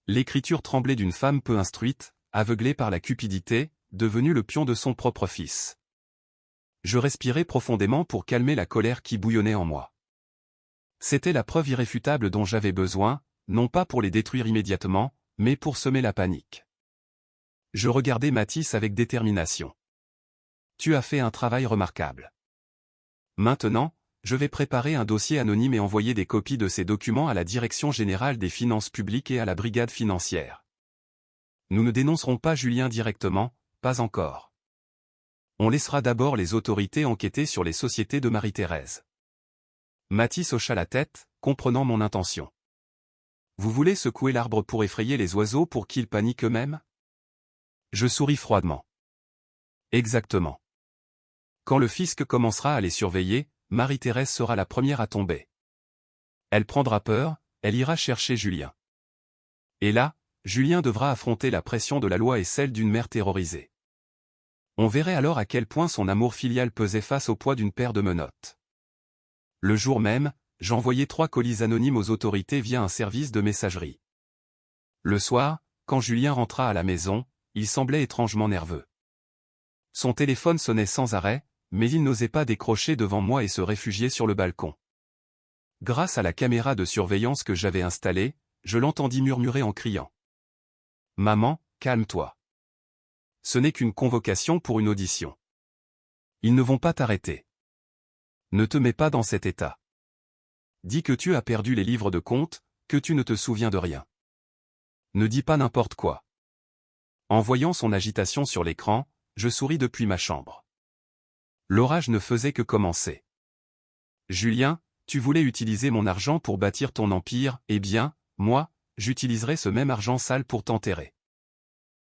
L'écriture tremblait d'une femme peu instruite, aveuglée par la cupidité, devenue le pion de son propre fils. Je respirais profondément pour calmer la colère qui bouillonnait en moi. C'était la preuve irréfutable dont j'avais besoin, non pas pour les détruire immédiatement, mais pour semer la panique. Je regardais Mathis avec détermination. Tu as fait un travail remarquable. Maintenant, je vais préparer un dossier anonyme et envoyer des copies de ces documents à la Direction générale des finances publiques et à la brigade financière. Nous ne dénoncerons pas Julien directement, pas encore. On laissera d'abord les autorités enquêter sur les sociétés de Marie-Thérèse. Mathis hocha la tête, comprenant mon intention. Vous voulez secouer l'arbre pour effrayer les oiseaux pour qu'ils paniquent eux-mêmes? Je souris froidement. Exactement. Quand le fisc commencera à les surveiller, Marie-Thérèse sera la première à tomber. Elle prendra peur, elle ira chercher Julien. Et là, Julien devra affronter la pression de la loi et celle d'une mère terrorisée. On verrait alors à quel point son amour filial pesait face au poids d'une paire de menottes. Le jour même, j'envoyai 3 colis anonymes aux autorités via un service de messagerie. Le soir, quand Julien rentra à la maison, il semblait étrangement nerveux. Son téléphone sonnait sans arrêt, mais il n'osait pas décrocher devant moi et se réfugier sur le balcon. Grâce à la caméra de surveillance que j'avais installée, je l'entendis murmurer en criant. « Maman, calme-toi. Ce n'est qu'une convocation pour une audition. Ils ne vont pas t'arrêter. Ne te mets pas dans cet état. Dis que tu as perdu les livres de compte, que tu ne te souviens de rien. Ne dis pas n'importe quoi. » En voyant son agitation sur l'écran, je souris depuis ma chambre. L'orage ne faisait que commencer. « Julien, tu voulais utiliser mon argent pour bâtir ton empire, eh bien, moi, j'utiliserai ce même argent sale pour t'enterrer. »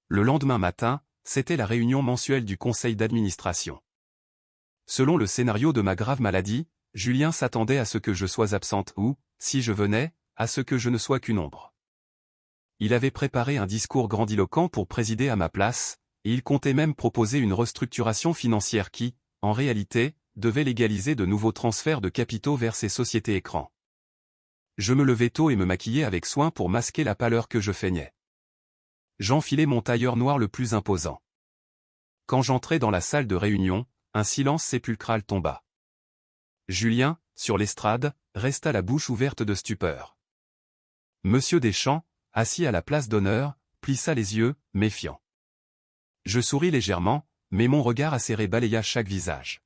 Le lendemain matin, c'était la réunion mensuelle du conseil d'administration. Selon le scénario de ma grave maladie, Julien s'attendait à ce que je sois absente ou, si je venais, à ce que je ne sois qu'une ombre. Il avait préparé un discours grandiloquent pour présider à ma place, et il comptait même proposer une restructuration financière qui, en réalité, devait légaliser de nouveaux transferts de capitaux vers ces sociétés écrans. Je me levai tôt et me maquillai avec soin pour masquer la pâleur que je feignais. J'enfilai mon tailleur noir le plus imposant. Quand j'entrai dans la salle de réunion, un silence sépulcral tomba. Julien, sur l'estrade, resta la bouche ouverte de stupeur. Monsieur Deschamps, assis à la place d'honneur, plissa les yeux, méfiant. Je souris légèrement, mais mon regard acéré balaya chaque visage.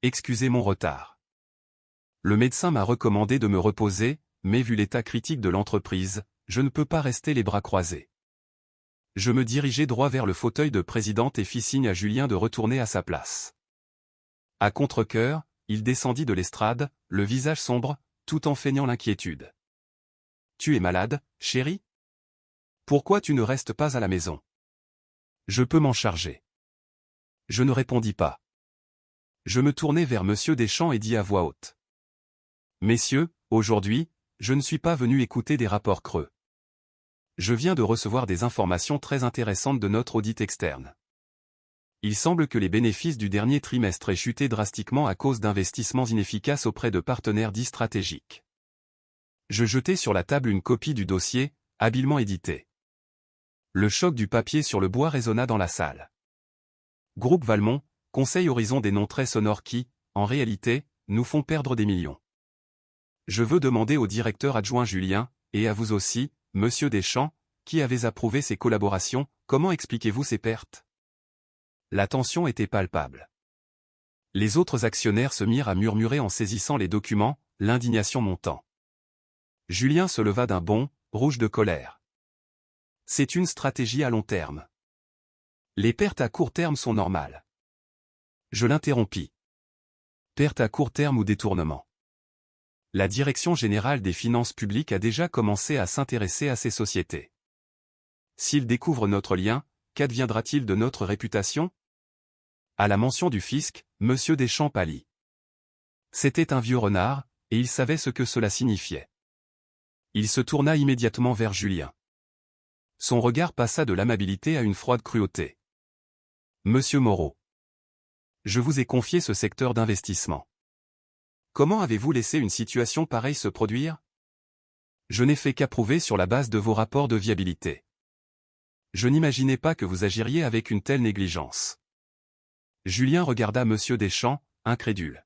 Excusez mon retard. Le médecin m'a recommandé de me reposer, mais vu l'état critique de l'entreprise, je ne peux pas rester les bras croisés. Je me dirigeai droit vers le fauteuil de présidente et fis signe à Julien de retourner à sa place. À contre-cœur, il descendit de l'estrade, le visage sombre, tout en feignant l'inquiétude. « Tu es malade, chérie? Pourquoi tu ne restes pas à la maison? Je peux m'en charger. » Je ne répondis pas. Je me tournai vers Monsieur Deschamps et dis à voix haute. « Messieurs, aujourd'hui, je ne suis pas venu écouter des rapports creux. Je viens de recevoir des informations très intéressantes de notre audit externe. Il semble que les bénéfices du dernier trimestre aient chuté drastiquement à cause d'investissements inefficaces auprès de partenaires dits stratégiques. » Je jetai sur la table une copie du dossier, habilement édité. Le choc du papier sur le bois résonna dans la salle. Groupe Valmont, Conseil Horizon, des noms très sonores qui, en réalité, nous font perdre des millions. Je veux demander au directeur adjoint Julien, et à vous aussi, Monsieur Deschamps, qui avez approuvé ces collaborations, comment expliquez-vous ces pertes? La tension était palpable. Les autres actionnaires se mirent à murmurer en saisissant les documents, l'indignation montant. Julien se leva d'un bond, rouge de colère. C'est une stratégie à long terme. Les pertes à court terme sont normales. Je l'interrompis. Pertes à court terme ou détournement. La Direction générale des finances publiques a déjà commencé à s'intéresser à ces sociétés. S'ils découvrent notre lien, qu'adviendra-t-il de notre réputation? À la mention du fisc, Monsieur Deschamps pâlit. C'était un vieux renard, et il savait ce que cela signifiait. Il se tourna immédiatement vers Julien. Son regard passa de l'amabilité à une froide cruauté. « Monsieur Moreau. Je vous ai confié ce secteur d'investissement. Comment avez-vous laissé une situation pareille se produire? Je n'ai fait qu'approuver sur la base de vos rapports de viabilité. Je n'imaginais pas que vous agiriez avec une telle négligence. » Julien regarda Monsieur Deschamps, incrédule.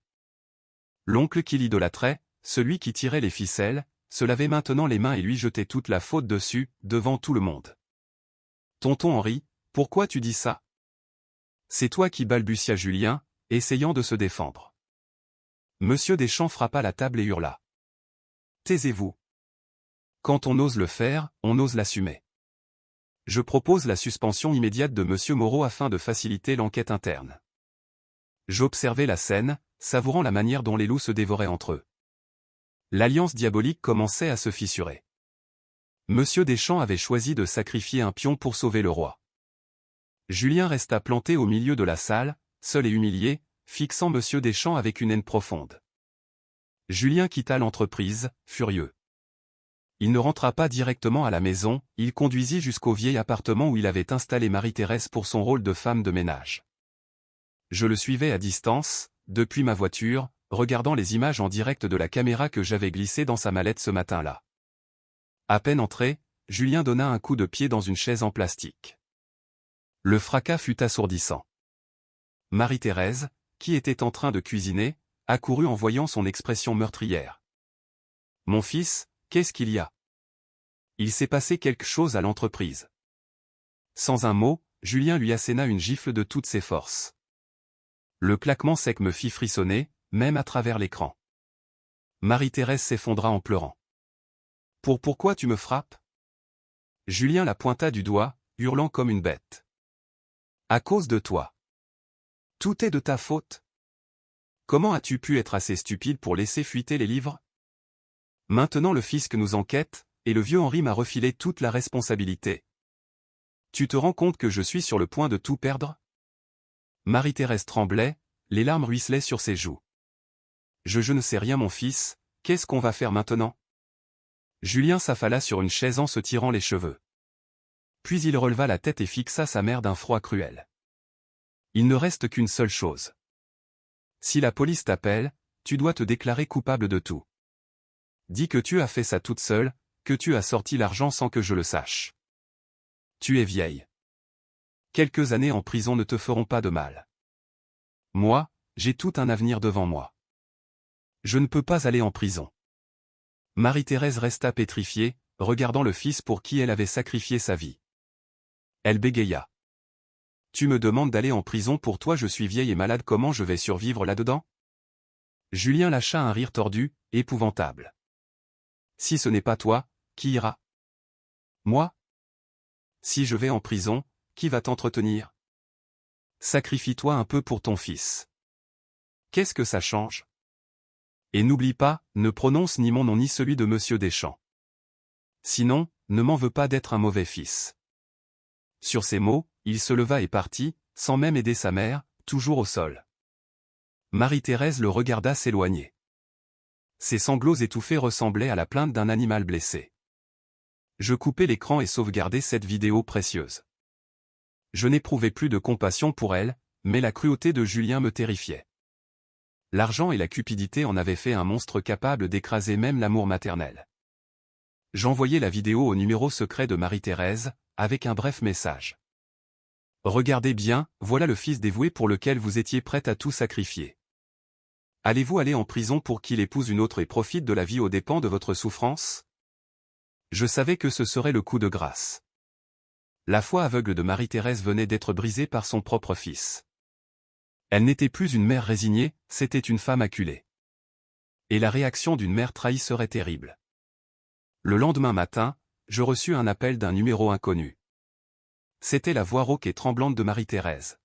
L'oncle qu'il idolâtrait, celui qui tirait les ficelles, se lavait maintenant les mains et lui jetait toute la faute dessus, devant tout le monde. « Tonton Henri, pourquoi tu dis ça? C'est toi qui balbutia Julien, essayant de se défendre. Monsieur Deschamps frappa la table et hurla. « Taisez-vous. Quand on ose le faire, on ose l'assumer. Je propose la suspension immédiate de Monsieur Moreau afin de faciliter l'enquête interne. » J'observais la scène, savourant la manière dont les loups se dévoraient entre eux. L'alliance diabolique commençait à se fissurer. Monsieur Deschamps avait choisi de sacrifier un pion pour sauver le roi. Julien resta planté au milieu de la salle, seul et humilié, fixant Monsieur Deschamps avec une haine profonde. Julien quitta l'entreprise, furieux. Il ne rentra pas directement à la maison, il conduisit jusqu'au vieil appartement où il avait installé Marie-Thérèse pour son rôle de femme de ménage. Je le suivais à distance, depuis ma voiture, regardant les images en direct de la caméra que j'avais glissée dans sa mallette ce matin-là. À peine entré, Julien donna un coup de pied dans une chaise en plastique. Le fracas fut assourdissant. Marie-Thérèse, qui était en train de cuisiner, accourut en voyant son expression meurtrière. « Mon fils, qu'est-ce qu'il y a? Il s'est passé quelque chose à l'entreprise. » Sans un mot, Julien lui asséna une gifle de toutes ses forces. Le claquement sec me fit frissonner, même à travers l'écran. Marie-Thérèse s'effondra en pleurant. « Pourquoi tu me frappes ?» Julien la pointa du doigt, hurlant comme une bête. « À cause de toi. Tout est de ta faute. Comment as-tu pu être assez stupide pour laisser fuiter les livres? Maintenant le fisc nous enquête, et le vieux Henri m'a refilé toute la responsabilité. Tu te rends compte que je suis sur le point de tout perdre? » Marie-Thérèse tremblait, les larmes ruisselaient sur ses joues. « Je ne sais rien mon fils, qu'est-ce qu'on va faire maintenant? » Julien s'affala sur une chaise en se tirant les cheveux. Puis il releva la tête et fixa sa mère d'un froid cruel. « Il ne reste qu'une seule chose. Si la police t'appelle, tu dois te déclarer coupable de tout. Dis que tu as fait ça toute seule, que tu as sorti l'argent sans que je le sache. Tu es vieille. Quelques années en prison ne te feront pas de mal. Moi, j'ai tout un avenir devant moi. Je ne peux pas aller en prison. » Marie-Thérèse resta pétrifiée, regardant le fils pour qui elle avait sacrifié sa vie. Elle bégaya. « Tu me demandes d'aller en prison pour toi, je suis vieille et malade, comment je vais survivre là-dedans? » Julien lâcha un rire tordu, épouvantable. « Si ce n'est pas toi, qui ira? Moi? Si je vais en prison, qui va t'entretenir? Sacrifie-toi un peu pour ton fils. Qu'est-ce que ça change? Et n'oublie pas, ne prononce ni mon nom ni celui de Monsieur Deschamps. Sinon, ne m'en veux pas d'être un mauvais fils. » Sur ces mots, il se leva et partit, sans même aider sa mère, toujours au sol. Marie-Thérèse le regarda s'éloigner. Ses sanglots étouffés ressemblaient à la plainte d'un animal blessé. Je coupai l'écran et sauvegardai cette vidéo précieuse. Je n'éprouvais plus de compassion pour elle, mais la cruauté de Julien me terrifiait. L'argent et la cupidité en avaient fait un monstre capable d'écraser même l'amour maternel. J'envoyai la vidéo au numéro secret de Marie-Thérèse, avec un bref message. « Regardez bien, voilà le fils dévoué pour lequel vous étiez prête à tout sacrifier. Allez-vous aller en prison pour qu'il épouse une autre et profite de la vie aux dépens de votre souffrance? » Je savais que ce serait le coup de grâce. La foi aveugle de Marie-Thérèse venait d'être brisée par son propre fils. Elle n'était plus une mère résignée, c'était une femme acculée. Et la réaction d'une mère trahie serait terrible. Le lendemain matin, je reçus un appel d'un numéro inconnu. C'était la voix rauque et tremblante de Marie-Thérèse.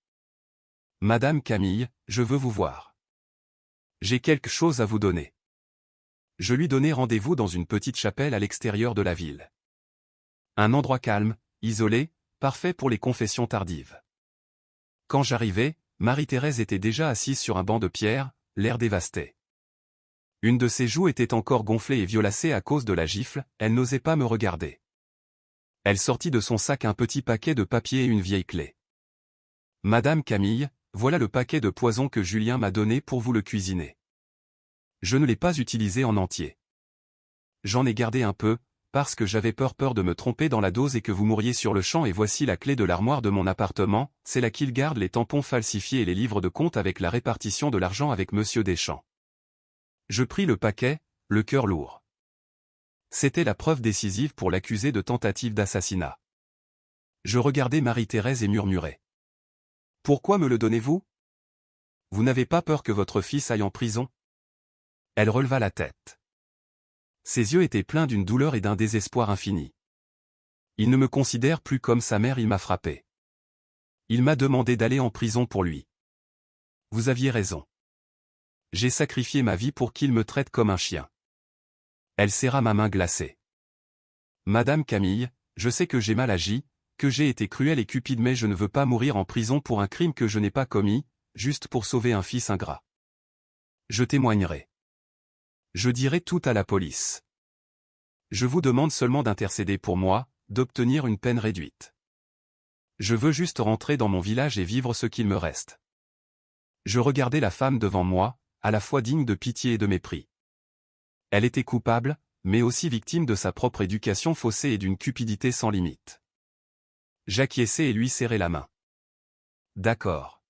« Madame Camille, je veux vous voir. J'ai quelque chose à vous donner. » Je lui donnai rendez-vous dans une petite chapelle à l'extérieur de la ville. Un endroit calme, isolé, parfait pour les confessions tardives. Quand j'arrivai, Marie-Thérèse était déjà assise sur un banc de pierre, l'air dévasté. Une de ses joues était encore gonflée et violacée à cause de la gifle, elle n'osait pas me regarder. Elle sortit de son sac un petit paquet de papier et une vieille clé. « Madame Camille, voilà le paquet de poison que Julien m'a donné pour vous le cuisiner. Je ne l'ai pas utilisé en entier. J'en ai gardé un peu, parce que j'avais peur de me tromper dans la dose et que vous mouriez sur le champ, et voici la clé de l'armoire de mon appartement, c'est là qu'il garde les tampons falsifiés et les livres de compte avec la répartition de l'argent avec Monsieur Deschamps. » Je pris le paquet, le cœur lourd. C'était la preuve décisive pour l'accuser de tentative d'assassinat. Je regardais Marie-Thérèse et murmurais. « Pourquoi me le donnez-vous? Vous n'avez pas peur que votre fils aille en prison? » Elle releva la tête. Ses yeux étaient pleins d'une douleur et d'un désespoir infini. Il ne me considère plus comme sa mère, il m'a frappé. Il m'a demandé d'aller en prison pour lui. Vous aviez raison. J'ai sacrifié ma vie pour qu'il me traite comme un chien. Elle serra ma main glacée. Madame Camille, je sais que j'ai mal agi, que j'ai été cruel et cupide, mais je ne veux pas mourir en prison pour un crime que je n'ai pas commis, juste pour sauver un fils ingrat. Je témoignerai. Je dirai tout à la police. Je vous demande seulement d'intercéder pour moi, d'obtenir une peine réduite. Je veux juste rentrer dans mon village et vivre ce qu'il me reste. Je regardais la femme devant moi, à la fois digne de pitié et de mépris. Elle était coupable, mais aussi victime de sa propre éducation faussée et d'une cupidité sans limite. J'acquiesçai et lui serrai la main. D'accord.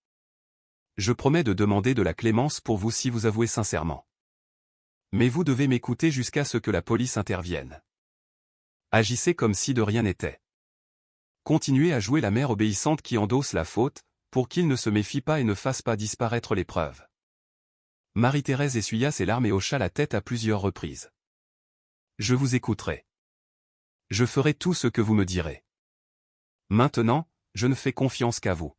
Je promets de demander de la clémence pour vous si vous avouez sincèrement. Mais vous devez m'écouter jusqu'à ce que la police intervienne. Agissez comme si de rien n'était. Continuez à jouer la mère obéissante qui endosse la faute, pour qu'il ne se méfie pas et ne fasse pas disparaître les preuves. Marie-Thérèse essuya ses larmes et hocha la tête à plusieurs reprises. Je vous écouterai. Je ferai tout ce que vous me direz. Maintenant, je ne fais confiance qu'à vous.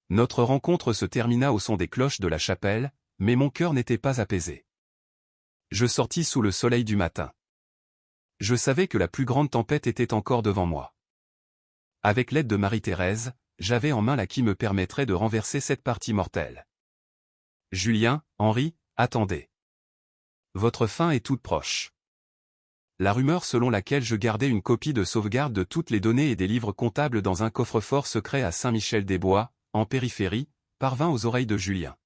Notre rencontre se termina au son des cloches de la chapelle, mais mon cœur n'était pas apaisé. Je sortis sous le soleil du matin. Je savais que la plus grande tempête était encore devant moi. Avec l'aide de Marie-Thérèse, j'avais en main la qui me permettrait de renverser cette partie mortelle. Julien, Henri, attendez. Votre fin est toute proche. La rumeur selon laquelle je gardais une copie de sauvegarde de toutes les données et des livres comptables dans un coffre-fort secret à Saint-Michel-des-Bois, en périphérie, parvint aux oreilles de Julien.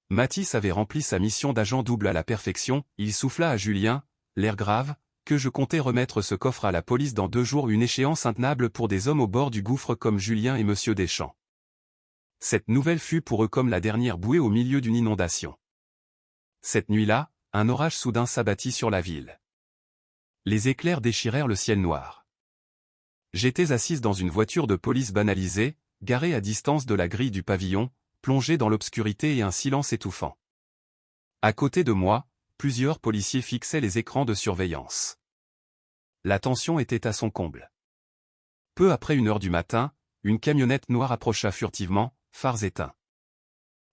Mathis avait rempli sa mission d'agent double à la perfection, il souffla à Julien, l'air grave, que je comptais remettre ce coffre à la police dans 2 jours, une échéance intenable pour des hommes au bord du gouffre comme Julien et Monsieur Deschamps. Cette nouvelle fut pour eux comme la dernière bouée au milieu d'une inondation. Cette nuit-là, un orage soudain s'abattit sur la ville. Les éclairs déchirèrent le ciel noir. J'étais assise dans une voiture de police banalisée, garée à distance de la grille du pavillon, plongée dans l'obscurité et un silence étouffant. À côté de moi, plusieurs policiers fixaient les écrans de surveillance. La tension était à son comble. Peu après 1 heure du matin, une camionnette noire approcha furtivement, phares éteints.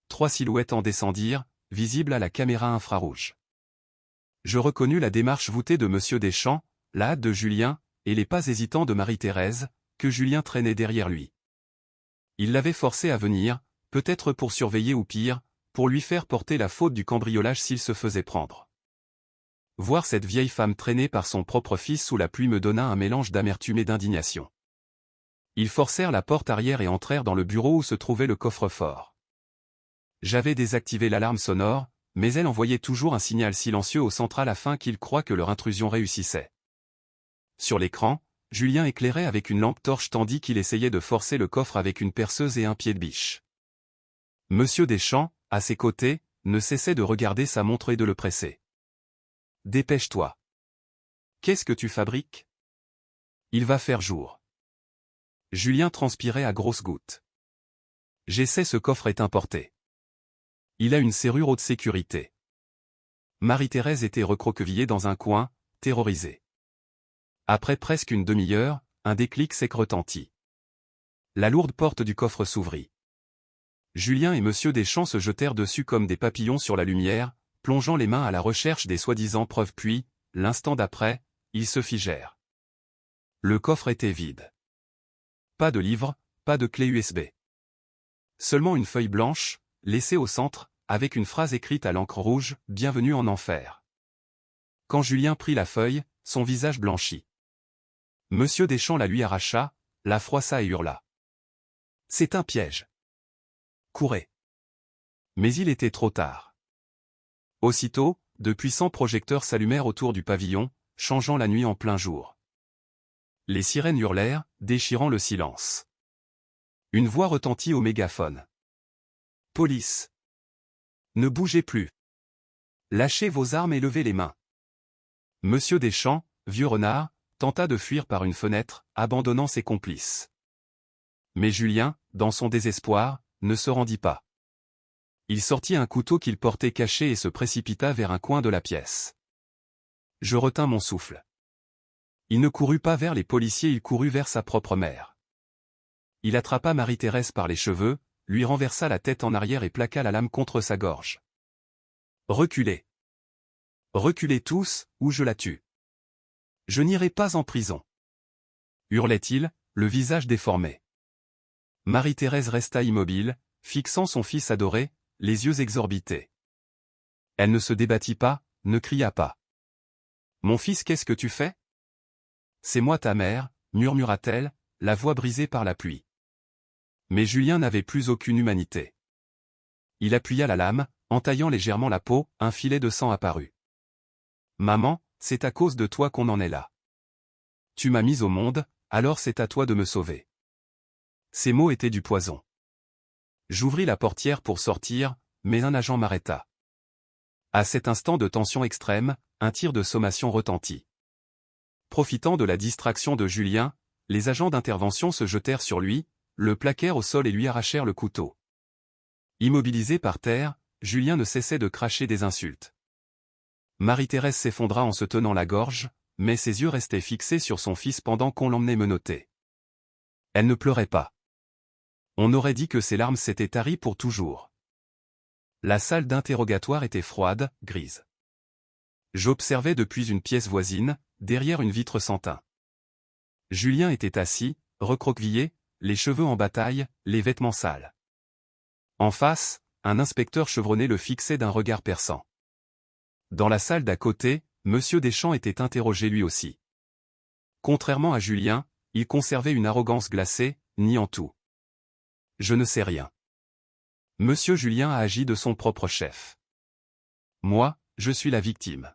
3 silhouettes en descendirent, visibles à la caméra infrarouge. Je reconnus la démarche voûtée de Monsieur Deschamps, la hâte de Julien, et les pas hésitants de Marie-Thérèse, que Julien traînait derrière lui. Il l'avait forcé à venir, peut-être pour surveiller ou pire, pour lui faire porter la faute du cambriolage s'il se faisait prendre. Voir cette vieille femme traînée par son propre fils sous la pluie me donna un mélange d'amertume et d'indignation. Ils forcèrent la porte arrière et entrèrent dans le bureau où se trouvait le coffre-fort. J'avais désactivé l'alarme sonore, mais elle envoyait toujours un signal silencieux au central afin qu'ils croient que leur intrusion réussissait. Sur l'écran, Julien éclairait avec une lampe torche tandis qu'il essayait de forcer le coffre avec une perceuse et un pied de biche. Monsieur Deschamps, à ses côtés, ne cessait de regarder sa montre et de le presser. « Dépêche-toi. Qu'est-ce que tu fabriques? Il va faire jour. » Julien transpirait à grosses gouttes. « J'essaie, ce coffre est importé. Il a une serrure haute sécurité. » Marie-Thérèse était recroquevillée dans un coin, terrorisée. Après presque une demi-heure, un déclic sec retentit. La lourde porte du coffre s'ouvrit. Julien et Monsieur Deschamps se jetèrent dessus comme des papillons sur la lumière, plongeant les mains à la recherche des soi-disant preuves, puis, l'instant d'après, ils se figèrent. Le coffre était vide. Pas de livre, pas de clé USB. Seulement une feuille blanche, laissée au centre, avec une phrase écrite à l'encre rouge, « Bienvenue en enfer ». Quand Julien prit la feuille, son visage blanchit. Monsieur Deschamps la lui arracha, la froissa et hurla. « C'est un piège. Courez !» Mais il était trop tard. Aussitôt, de puissants projecteurs s'allumèrent autour du pavillon, changeant la nuit en plein jour. Les sirènes hurlèrent, déchirant le silence. Une voix retentit au mégaphone. « Police! Ne bougez plus! Lâchez vos armes et levez les mains !» Monsieur Deschamps, vieux renard, tenta de fuir par une fenêtre, abandonnant ses complices. Mais Julien, dans son désespoir, ne se rendit pas. Il sortit un couteau qu'il portait caché et se précipita vers un coin de la pièce. Je retins mon souffle. Il ne courut pas vers les policiers, il courut vers sa propre mère. Il attrapa Marie-Thérèse par les cheveux, lui renversa la tête en arrière et plaqua la lame contre sa gorge. « Reculez. Reculez tous, ou je la tue. Je n'irai pas en prison. » hurlait-il, le visage déformé. Marie-Thérèse resta immobile, fixant son fils adoré, les yeux exorbités. Elle ne se débattit pas, ne cria pas. « Mon fils, qu'est-ce que tu fais ? » « C'est moi ta mère, » murmura-t-elle, la voix brisée par la pluie. Mais Julien n'avait plus aucune humanité. Il appuya la lame, entaillant légèrement la peau, un filet de sang apparut. « Maman, c'est à cause de toi qu'on en est là. Tu m'as mis au monde, alors c'est à toi de me sauver. » Ces mots étaient du poison. J'ouvris la portière pour sortir, mais un agent m'arrêta. À cet instant de tension extrême, un tir de sommation retentit. Profitant de la distraction de Julien, les agents d'intervention se jetèrent sur lui, le plaquèrent au sol et lui arrachèrent le couteau. Immobilisé par terre, Julien ne cessait de cracher des insultes. Marie-Thérèse s'effondra en se tenant la gorge, mais ses yeux restaient fixés sur son fils pendant qu'on l'emmenait menotter. Elle ne pleurait pas. On aurait dit que ses larmes s'étaient taries pour toujours. La salle d'interrogatoire était froide, grise. J'observais depuis une pièce voisine, derrière une vitre sans teint. Julien était assis, recroquevillé, les cheveux en bataille, les vêtements sales. En face, un inspecteur chevronné le fixait d'un regard perçant. Dans la salle d'à côté, Monsieur Deschamps était interrogé lui aussi. Contrairement à Julien, il conservait une arrogance glacée, niant tout. « Je ne sais rien. Monsieur Julien a agi de son propre chef. Moi, je suis la victime. »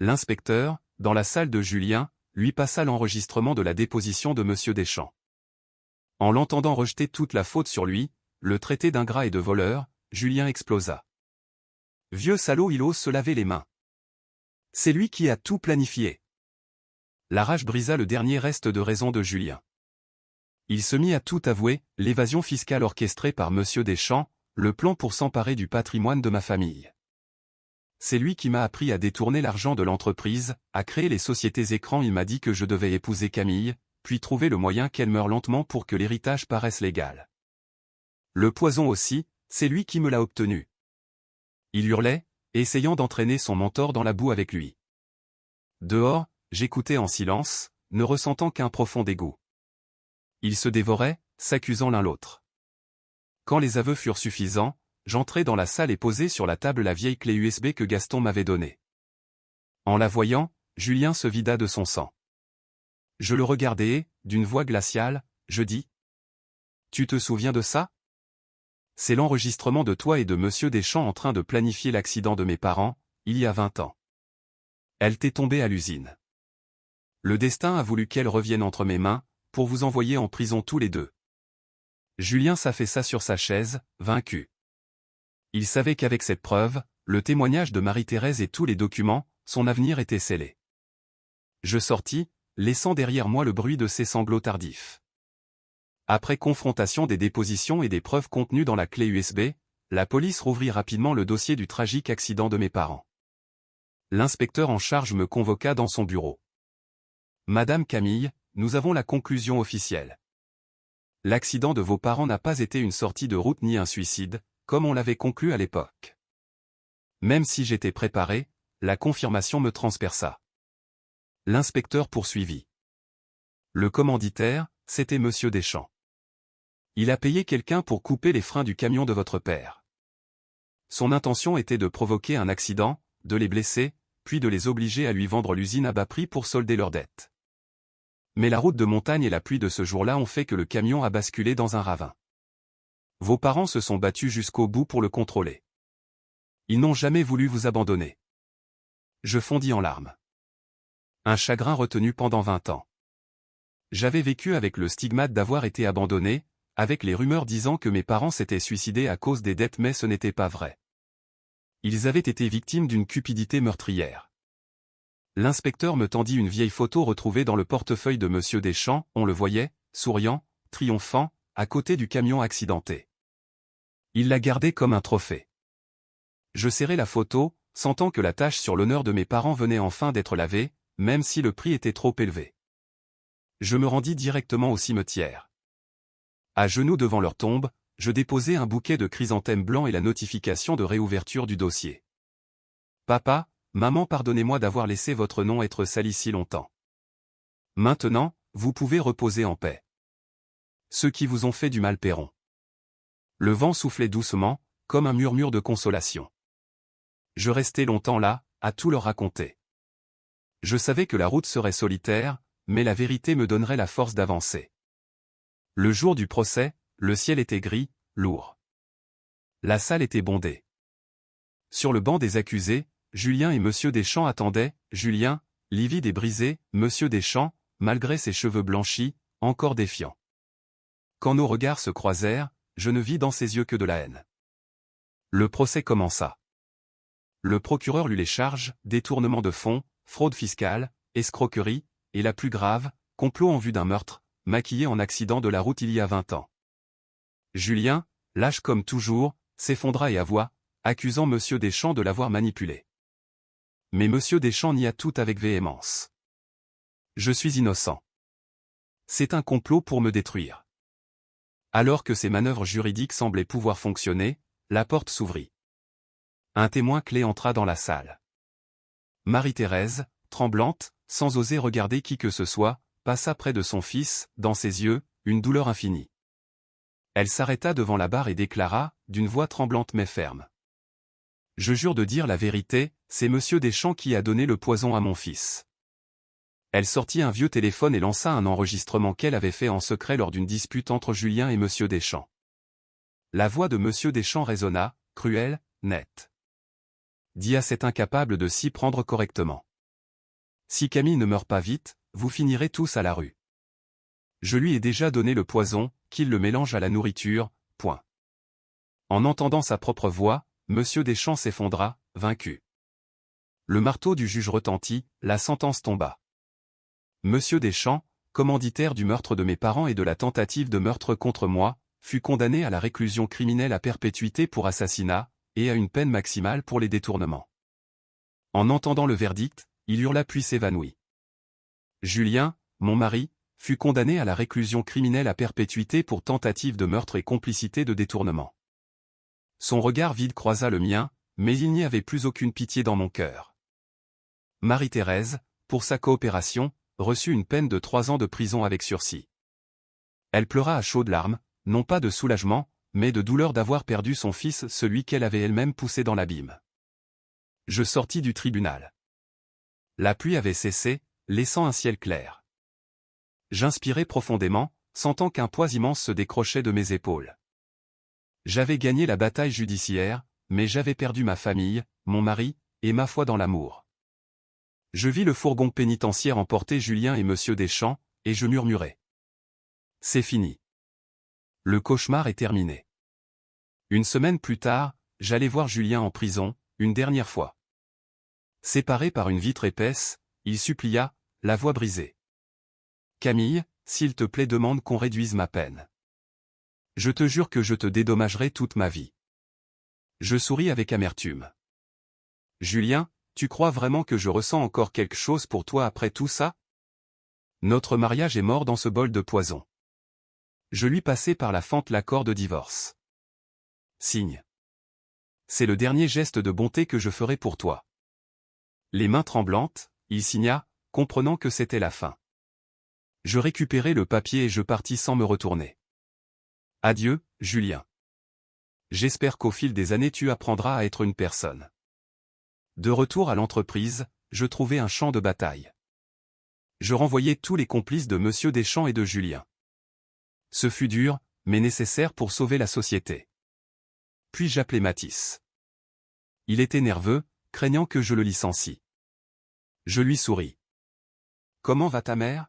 L'inspecteur, dans la salle de Julien, lui passa l'enregistrement de la déposition de Monsieur Deschamps. En l'entendant rejeter toute la faute sur lui, le traiter d'ingrat et de voleur, Julien explosa. « Vieux salaud, il ose se laver les mains. C'est lui qui a tout planifié. » La rage brisa le dernier reste de raison de Julien. Il se mit à tout avouer, l'évasion fiscale orchestrée par Monsieur Deschamps, le plan pour s'emparer du patrimoine de ma famille. C'est lui qui m'a appris à détourner l'argent de l'entreprise, à créer les sociétés écrans. Il m'a dit que je devais épouser Camille, puis trouver le moyen qu'elle meure lentement pour que l'héritage paraisse légal. Le poison aussi, c'est lui qui me l'a obtenu. Il hurlait, essayant d'entraîner son mentor dans la boue avec lui. Dehors, j'écoutais en silence, ne ressentant qu'un profond dégoût. Ils se dévoraient, s'accusant l'un l'autre. Quand les aveux furent suffisants, j'entrai dans la salle et posai sur la table la vieille clé USB que Gaston m'avait donnée. En la voyant, Julien se vida de son sang. Je le regardai et, d'une voix glaciale, je dis : « Tu te souviens de ça ? C'est l'enregistrement de toi et de Monsieur Deschamps en train de planifier l'accident de mes parents, il y a 20 ans. Elle t'est tombée à l'usine. Le destin a voulu qu'elle revienne entre mes mains, pour vous envoyer en prison tous les deux. » Julien s'affaissa sur sa chaise, vaincu. Il savait qu'avec cette preuve, le témoignage de Marie-Thérèse et tous les documents, son avenir était scellé. Je sortis, laissant derrière moi le bruit de ses sanglots tardifs. Après confrontation des dépositions et des preuves contenues dans la clé USB, la police rouvrit rapidement le dossier du tragique accident de mes parents. L'inspecteur en charge me convoqua dans son bureau. « Madame Camille, nous avons la conclusion officielle. L'accident de vos parents n'a pas été une sortie de route ni un suicide, comme on l'avait conclu à l'époque. Même si j'étais préparé, la confirmation me transperça. » L'inspecteur poursuivit. « Le commanditaire, c'était Monsieur Deschamps. Il a payé quelqu'un pour couper les freins du camion de votre père. son intention était de provoquer un accident, de les blesser, puis de les obliger à lui vendre l'usine à bas prix pour solder leurs dettes. Mais la route de montagne et la pluie de ce jour-là ont fait que le camion a basculé dans un ravin. Vos parents se sont battus jusqu'au bout pour le contrôler. Ils n'ont jamais voulu vous abandonner. Je fondis en larmes. Un chagrin retenu pendant 20 ans. J'avais vécu avec le stigmate d'avoir été abandonné, avec les rumeurs disant que mes parents s'étaient suicidés à cause des dettes, mais ce n'était pas vrai. Ils avaient été victimes d'une cupidité meurtrière. L'inspecteur me tendit une vieille photo retrouvée dans le portefeuille de Monsieur Deschamps. On le voyait, souriant, triomphant, à côté du camion accidenté. Il la gardait comme un trophée. Je serrai la photo, sentant que la tache sur l'honneur de mes parents venait enfin d'être lavée, même si le prix était trop élevé. Je me rendis directement au cimetière. À genoux devant leur tombe, je déposai un bouquet de chrysanthèmes blancs et la notification de réouverture du dossier. Papa, maman, pardonnez-moi d'avoir laissé votre nom être sali si longtemps. Maintenant, vous pouvez reposer en paix. Ceux qui vous ont fait du mal paieront. Le vent soufflait doucement, comme un murmure de consolation. Je restai longtemps là, à tout leur raconter. Je savais que la route serait solitaire, mais la vérité me donnerait la force d'avancer. Le jour du procès, le ciel était gris, lourd. La salle était bondée. Sur le banc des accusés, Julien et Monsieur Deschamps attendaient. Julien, livide et brisé, Monsieur Deschamps, malgré ses cheveux blanchis, encore défiant. Quand nos regards se croisèrent, je ne vis dans ses yeux que de la haine. Le procès commença. Le procureur lut les charges: détournement de fonds, fraude fiscale, escroquerie, et la plus grave, complot en vue d'un meurtre, maquillé en accident de la route il y a 20 ans. Julien, lâche comme toujours, s'effondra et avoua, accusant Monsieur Deschamps de l'avoir manipulé. Mais Monsieur Deschamps nia tout avec véhémence. Je suis innocent. C'est un complot pour me détruire. Alors que ces manœuvres juridiques semblaient pouvoir fonctionner, la porte s'ouvrit. Un témoin clé entra dans la salle. Marie-Thérèse, tremblante, sans oser regarder qui que ce soit, passa près de son fils, dans ses yeux, une douleur infinie. Elle s'arrêta devant la barre et déclara, d'une voix tremblante mais ferme. Je jure de dire la vérité, c'est Monsieur Deschamps qui a donné le poison à mon fils. Elle sortit un vieux téléphone et lança un enregistrement qu'elle avait fait en secret lors d'une dispute entre Julien et Monsieur Deschamps. La voix de Monsieur Deschamps résonna, cruelle, nette. Dis à cet incapable de s'y prendre correctement. Si Camille ne meurt pas vite, vous finirez tous à la rue. Je lui ai déjà donné le poison, qu'il le mélange à la nourriture, point. En entendant sa propre voix, Monsieur Deschamps s'effondra, vaincu. Le marteau du juge retentit, la sentence tomba. Monsieur Deschamps, commanditaire du meurtre de mes parents et de la tentative de meurtre contre moi, fut condamné à la réclusion criminelle à perpétuité pour assassinat, et à une peine maximale pour les détournements. En entendant le verdict, il hurla puis s'évanouit. Julien, mon mari, fut condamné à la réclusion criminelle à perpétuité pour tentative de meurtre et complicité de détournement. Son regard vide croisa le mien, mais il n'y avait plus aucune pitié dans mon cœur. Marie-Thérèse, pour sa coopération, reçut une peine de 3 ans de prison avec sursis. Elle pleura à chaudes larmes, non pas de soulagement, mais de douleur d'avoir perdu son fils, celui qu'elle avait elle-même poussé dans l'abîme. Je sortis du tribunal. La pluie avait cessé, laissant un ciel clair. J'inspirai profondément, sentant qu'un poids immense se décrochait de mes épaules. J'avais gagné la bataille judiciaire, mais j'avais perdu ma famille, mon mari, et ma foi dans l'amour. Je vis le fourgon pénitentiaire emporter Julien et Monsieur Deschamps, et je murmurai. C'est fini. Le cauchemar est terminé. Une semaine plus tard, j'allais voir Julien en prison, une dernière fois. Séparé par une vitre épaisse, il supplia, la voix brisée. Camille, s'il te plaît, demande qu'on réduise ma peine. Je te jure que je te dédommagerai toute ma vie. Je souris avec amertume. Julien, tu crois vraiment que je ressens encore quelque chose pour toi après tout ça? Notre mariage est mort dans ce bol de poison. Je lui passai par la fente l'accord de divorce. Signe. C'est le dernier geste de bonté que je ferai pour toi. Les mains tremblantes, il signa, comprenant que c'était la fin. Je récupérai le papier et je partis sans me retourner. Adieu, Julien. J'espère qu'au fil des années tu apprendras à être une personne. De retour à l'entreprise, je trouvais un champ de bataille. Je renvoyais tous les complices de Monsieur Deschamps et de Julien. Ce fut dur, mais nécessaire pour sauver la société. Puis j'appelai Mathis. Il était nerveux, craignant que je le licencie. Je lui souris. « Comment va ta mère ?»«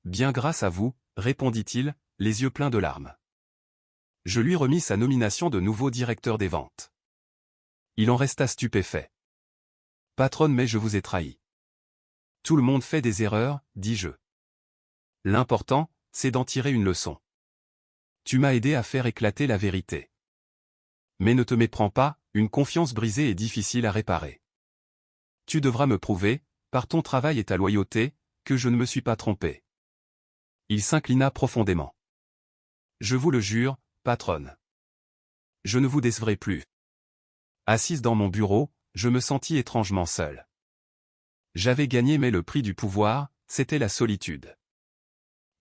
Bien grâce à vous, » répondit-il, les yeux pleins de larmes. Je lui remis sa nomination de nouveau directeur des ventes. Il en resta stupéfait. « Patronne, mais je vous ai trahi. »« Tout le monde fait des erreurs, » dis-je. « L'important, c'est d'en tirer une leçon. Tu m'as aidé à faire éclater la vérité. Mais ne te méprends pas, une confiance brisée est difficile à réparer. Tu devras me prouver, par ton travail et ta loyauté, que je ne me suis pas trompé. » Il s'inclina profondément. « Je vous le jure, patronne. Je ne vous décevrai plus. » Assise dans mon bureau, je me sentis étrangement seul. J'avais gagné mais le prix du pouvoir, c'était la solitude.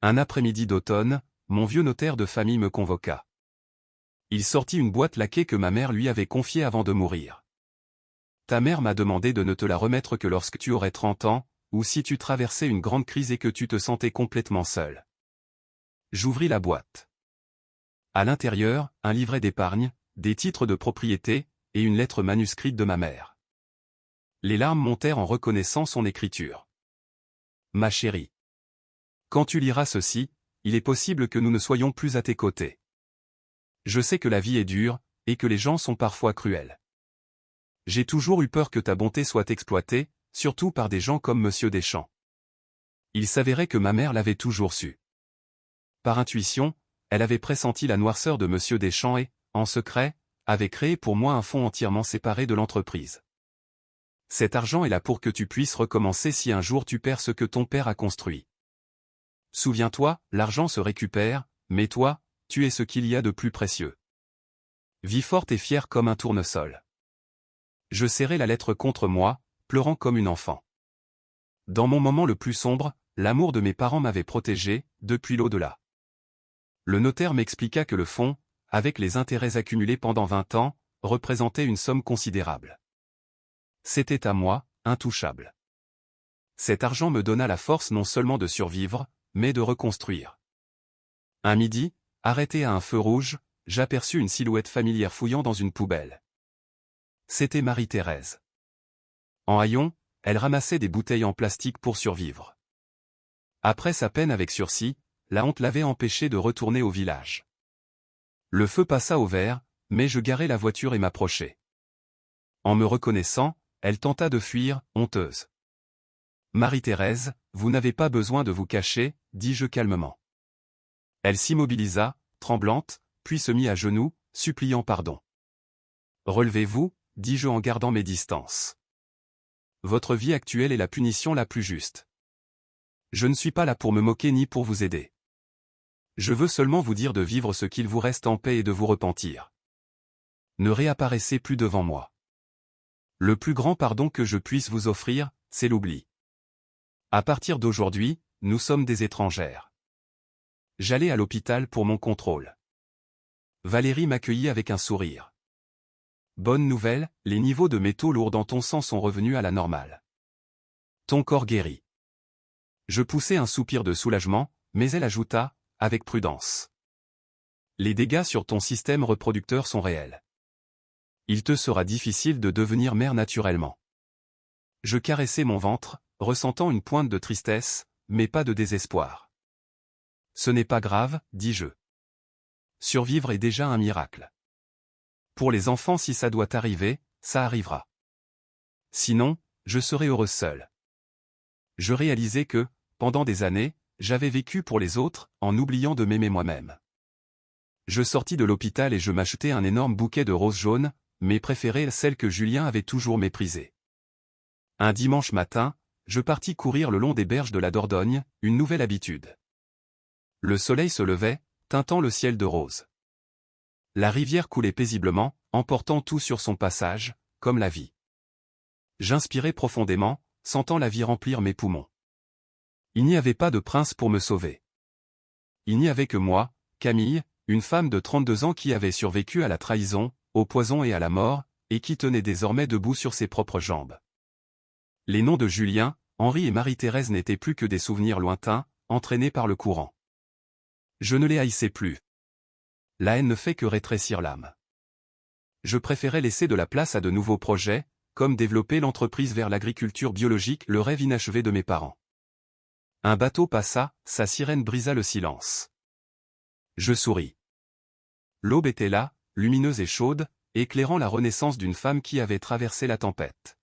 Un après-midi d'automne, mon vieux notaire de famille me convoqua. Il sortit une boîte laquée que ma mère lui avait confiée avant de mourir. « Ta mère m'a demandé de ne te la remettre que lorsque tu aurais 30 ans, ou si tu traversais une grande crise et que tu te sentais complètement seul. » J'ouvris la boîte. À l'intérieur, un livret d'épargne, des titres de propriété, et une lettre manuscrite de ma mère. Les larmes montèrent en reconnaissant son écriture. « Ma chérie. Quand tu liras ceci, il est possible que nous ne soyons plus à tes côtés. Je sais que la vie est dure, et que les gens sont parfois cruels. J'ai toujours eu peur que ta bonté soit exploitée, surtout par des gens comme Monsieur Deschamps. Il s'avérait que ma mère l'avait toujours su. Par intuition, elle avait pressenti la noirceur de Monsieur Deschamps et, en secret, avait créé pour moi un fonds entièrement séparé de l'entreprise. Cet argent est là pour que tu puisses recommencer si un jour tu perds ce que ton père a construit. Souviens-toi, l'argent se récupère, mais toi, tu es ce qu'il y a de plus précieux. Vis forte et fière comme un tournesol. » Je serrai la lettre contre moi, pleurant comme une enfant. Dans mon moment le plus sombre, l'amour de mes parents m'avait protégé, depuis l'au-delà. Le notaire m'expliqua que le fonds, avec les intérêts accumulés pendant 20 ans, représentait une somme considérable. C'était à moi, intouchable. Cet argent me donna la force non seulement de survivre, mais de reconstruire. Un midi, arrêté à un feu rouge, j'aperçus une silhouette familière fouillant dans une poubelle. C'était Marie-Thérèse. En haillons, elle ramassait des bouteilles en plastique pour survivre. Après sa peine avec sursis, la honte l'avait empêchée de retourner au village. Le feu passa au vert, mais je garai la voiture et m'approchai. En me reconnaissant, elle tenta de fuir, honteuse. « Marie-Thérèse, vous n'avez pas besoin de vous cacher, » dis-je calmement. Elle s'immobilisa, tremblante, puis se mit à genoux, suppliant pardon. « Relevez-vous, » dis-je en gardant mes distances. Votre vie actuelle est la punition la plus juste. Je ne suis pas là pour me moquer ni pour vous aider. Je veux seulement vous dire de vivre ce qu'il vous reste en paix et de vous repentir. Ne réapparaissez plus devant moi. Le plus grand pardon que je puisse vous offrir, c'est l'oubli. À partir d'aujourd'hui, nous sommes des étrangères. J'allai à l'hôpital pour mon contrôle. Valérie m'accueillit avec un sourire. Bonne nouvelle, les niveaux de métaux lourds dans ton sang sont revenus à la normale. Ton corps guérit. Je poussai un soupir de soulagement, mais elle ajouta, avec prudence. Les dégâts sur ton système reproducteur sont réels. Il te sera difficile de devenir mère naturellement. Je caressai mon ventre, ressentant une pointe de tristesse, mais pas de désespoir. Ce n'est pas grave, dis-je. Survivre est déjà un miracle. Pour les enfants, si ça doit arriver, ça arrivera. Sinon, je serai heureuse seule. Je réalisais que, pendant des années, j'avais vécu pour les autres, en oubliant de m'aimer moi-même. Je sortis de l'hôpital et je m'achetai un énorme bouquet de roses jaunes, mes préférées, celles que Julien avait toujours méprisées. Un dimanche matin, je partis courir le long des berges de la Dordogne, une nouvelle habitude. Le soleil se levait, teintant le ciel de rose. La rivière coulait paisiblement, emportant tout sur son passage, comme la vie. J'inspirais profondément, sentant la vie remplir mes poumons. Il n'y avait pas de prince pour me sauver. Il n'y avait que moi, Camille, Une femme de 32 ans qui avait survécu à la trahison, au poison et à la mort, et qui tenait désormais debout sur ses propres jambes. Les noms de Julien, Henri et Marie-Thérèse n'étaient plus que des souvenirs lointains, entraînés par le courant. Je ne les haïssais plus. La haine ne fait que rétrécir l'âme. Je préférais laisser de la place à de nouveaux projets, comme développer l'entreprise vers l'agriculture biologique, le rêve inachevé de mes parents. Un bateau passa, sa sirène brisa le silence. Je souris. L'aube était là, lumineuse et chaude, éclairant la renaissance d'une femme qui avait traversé la tempête.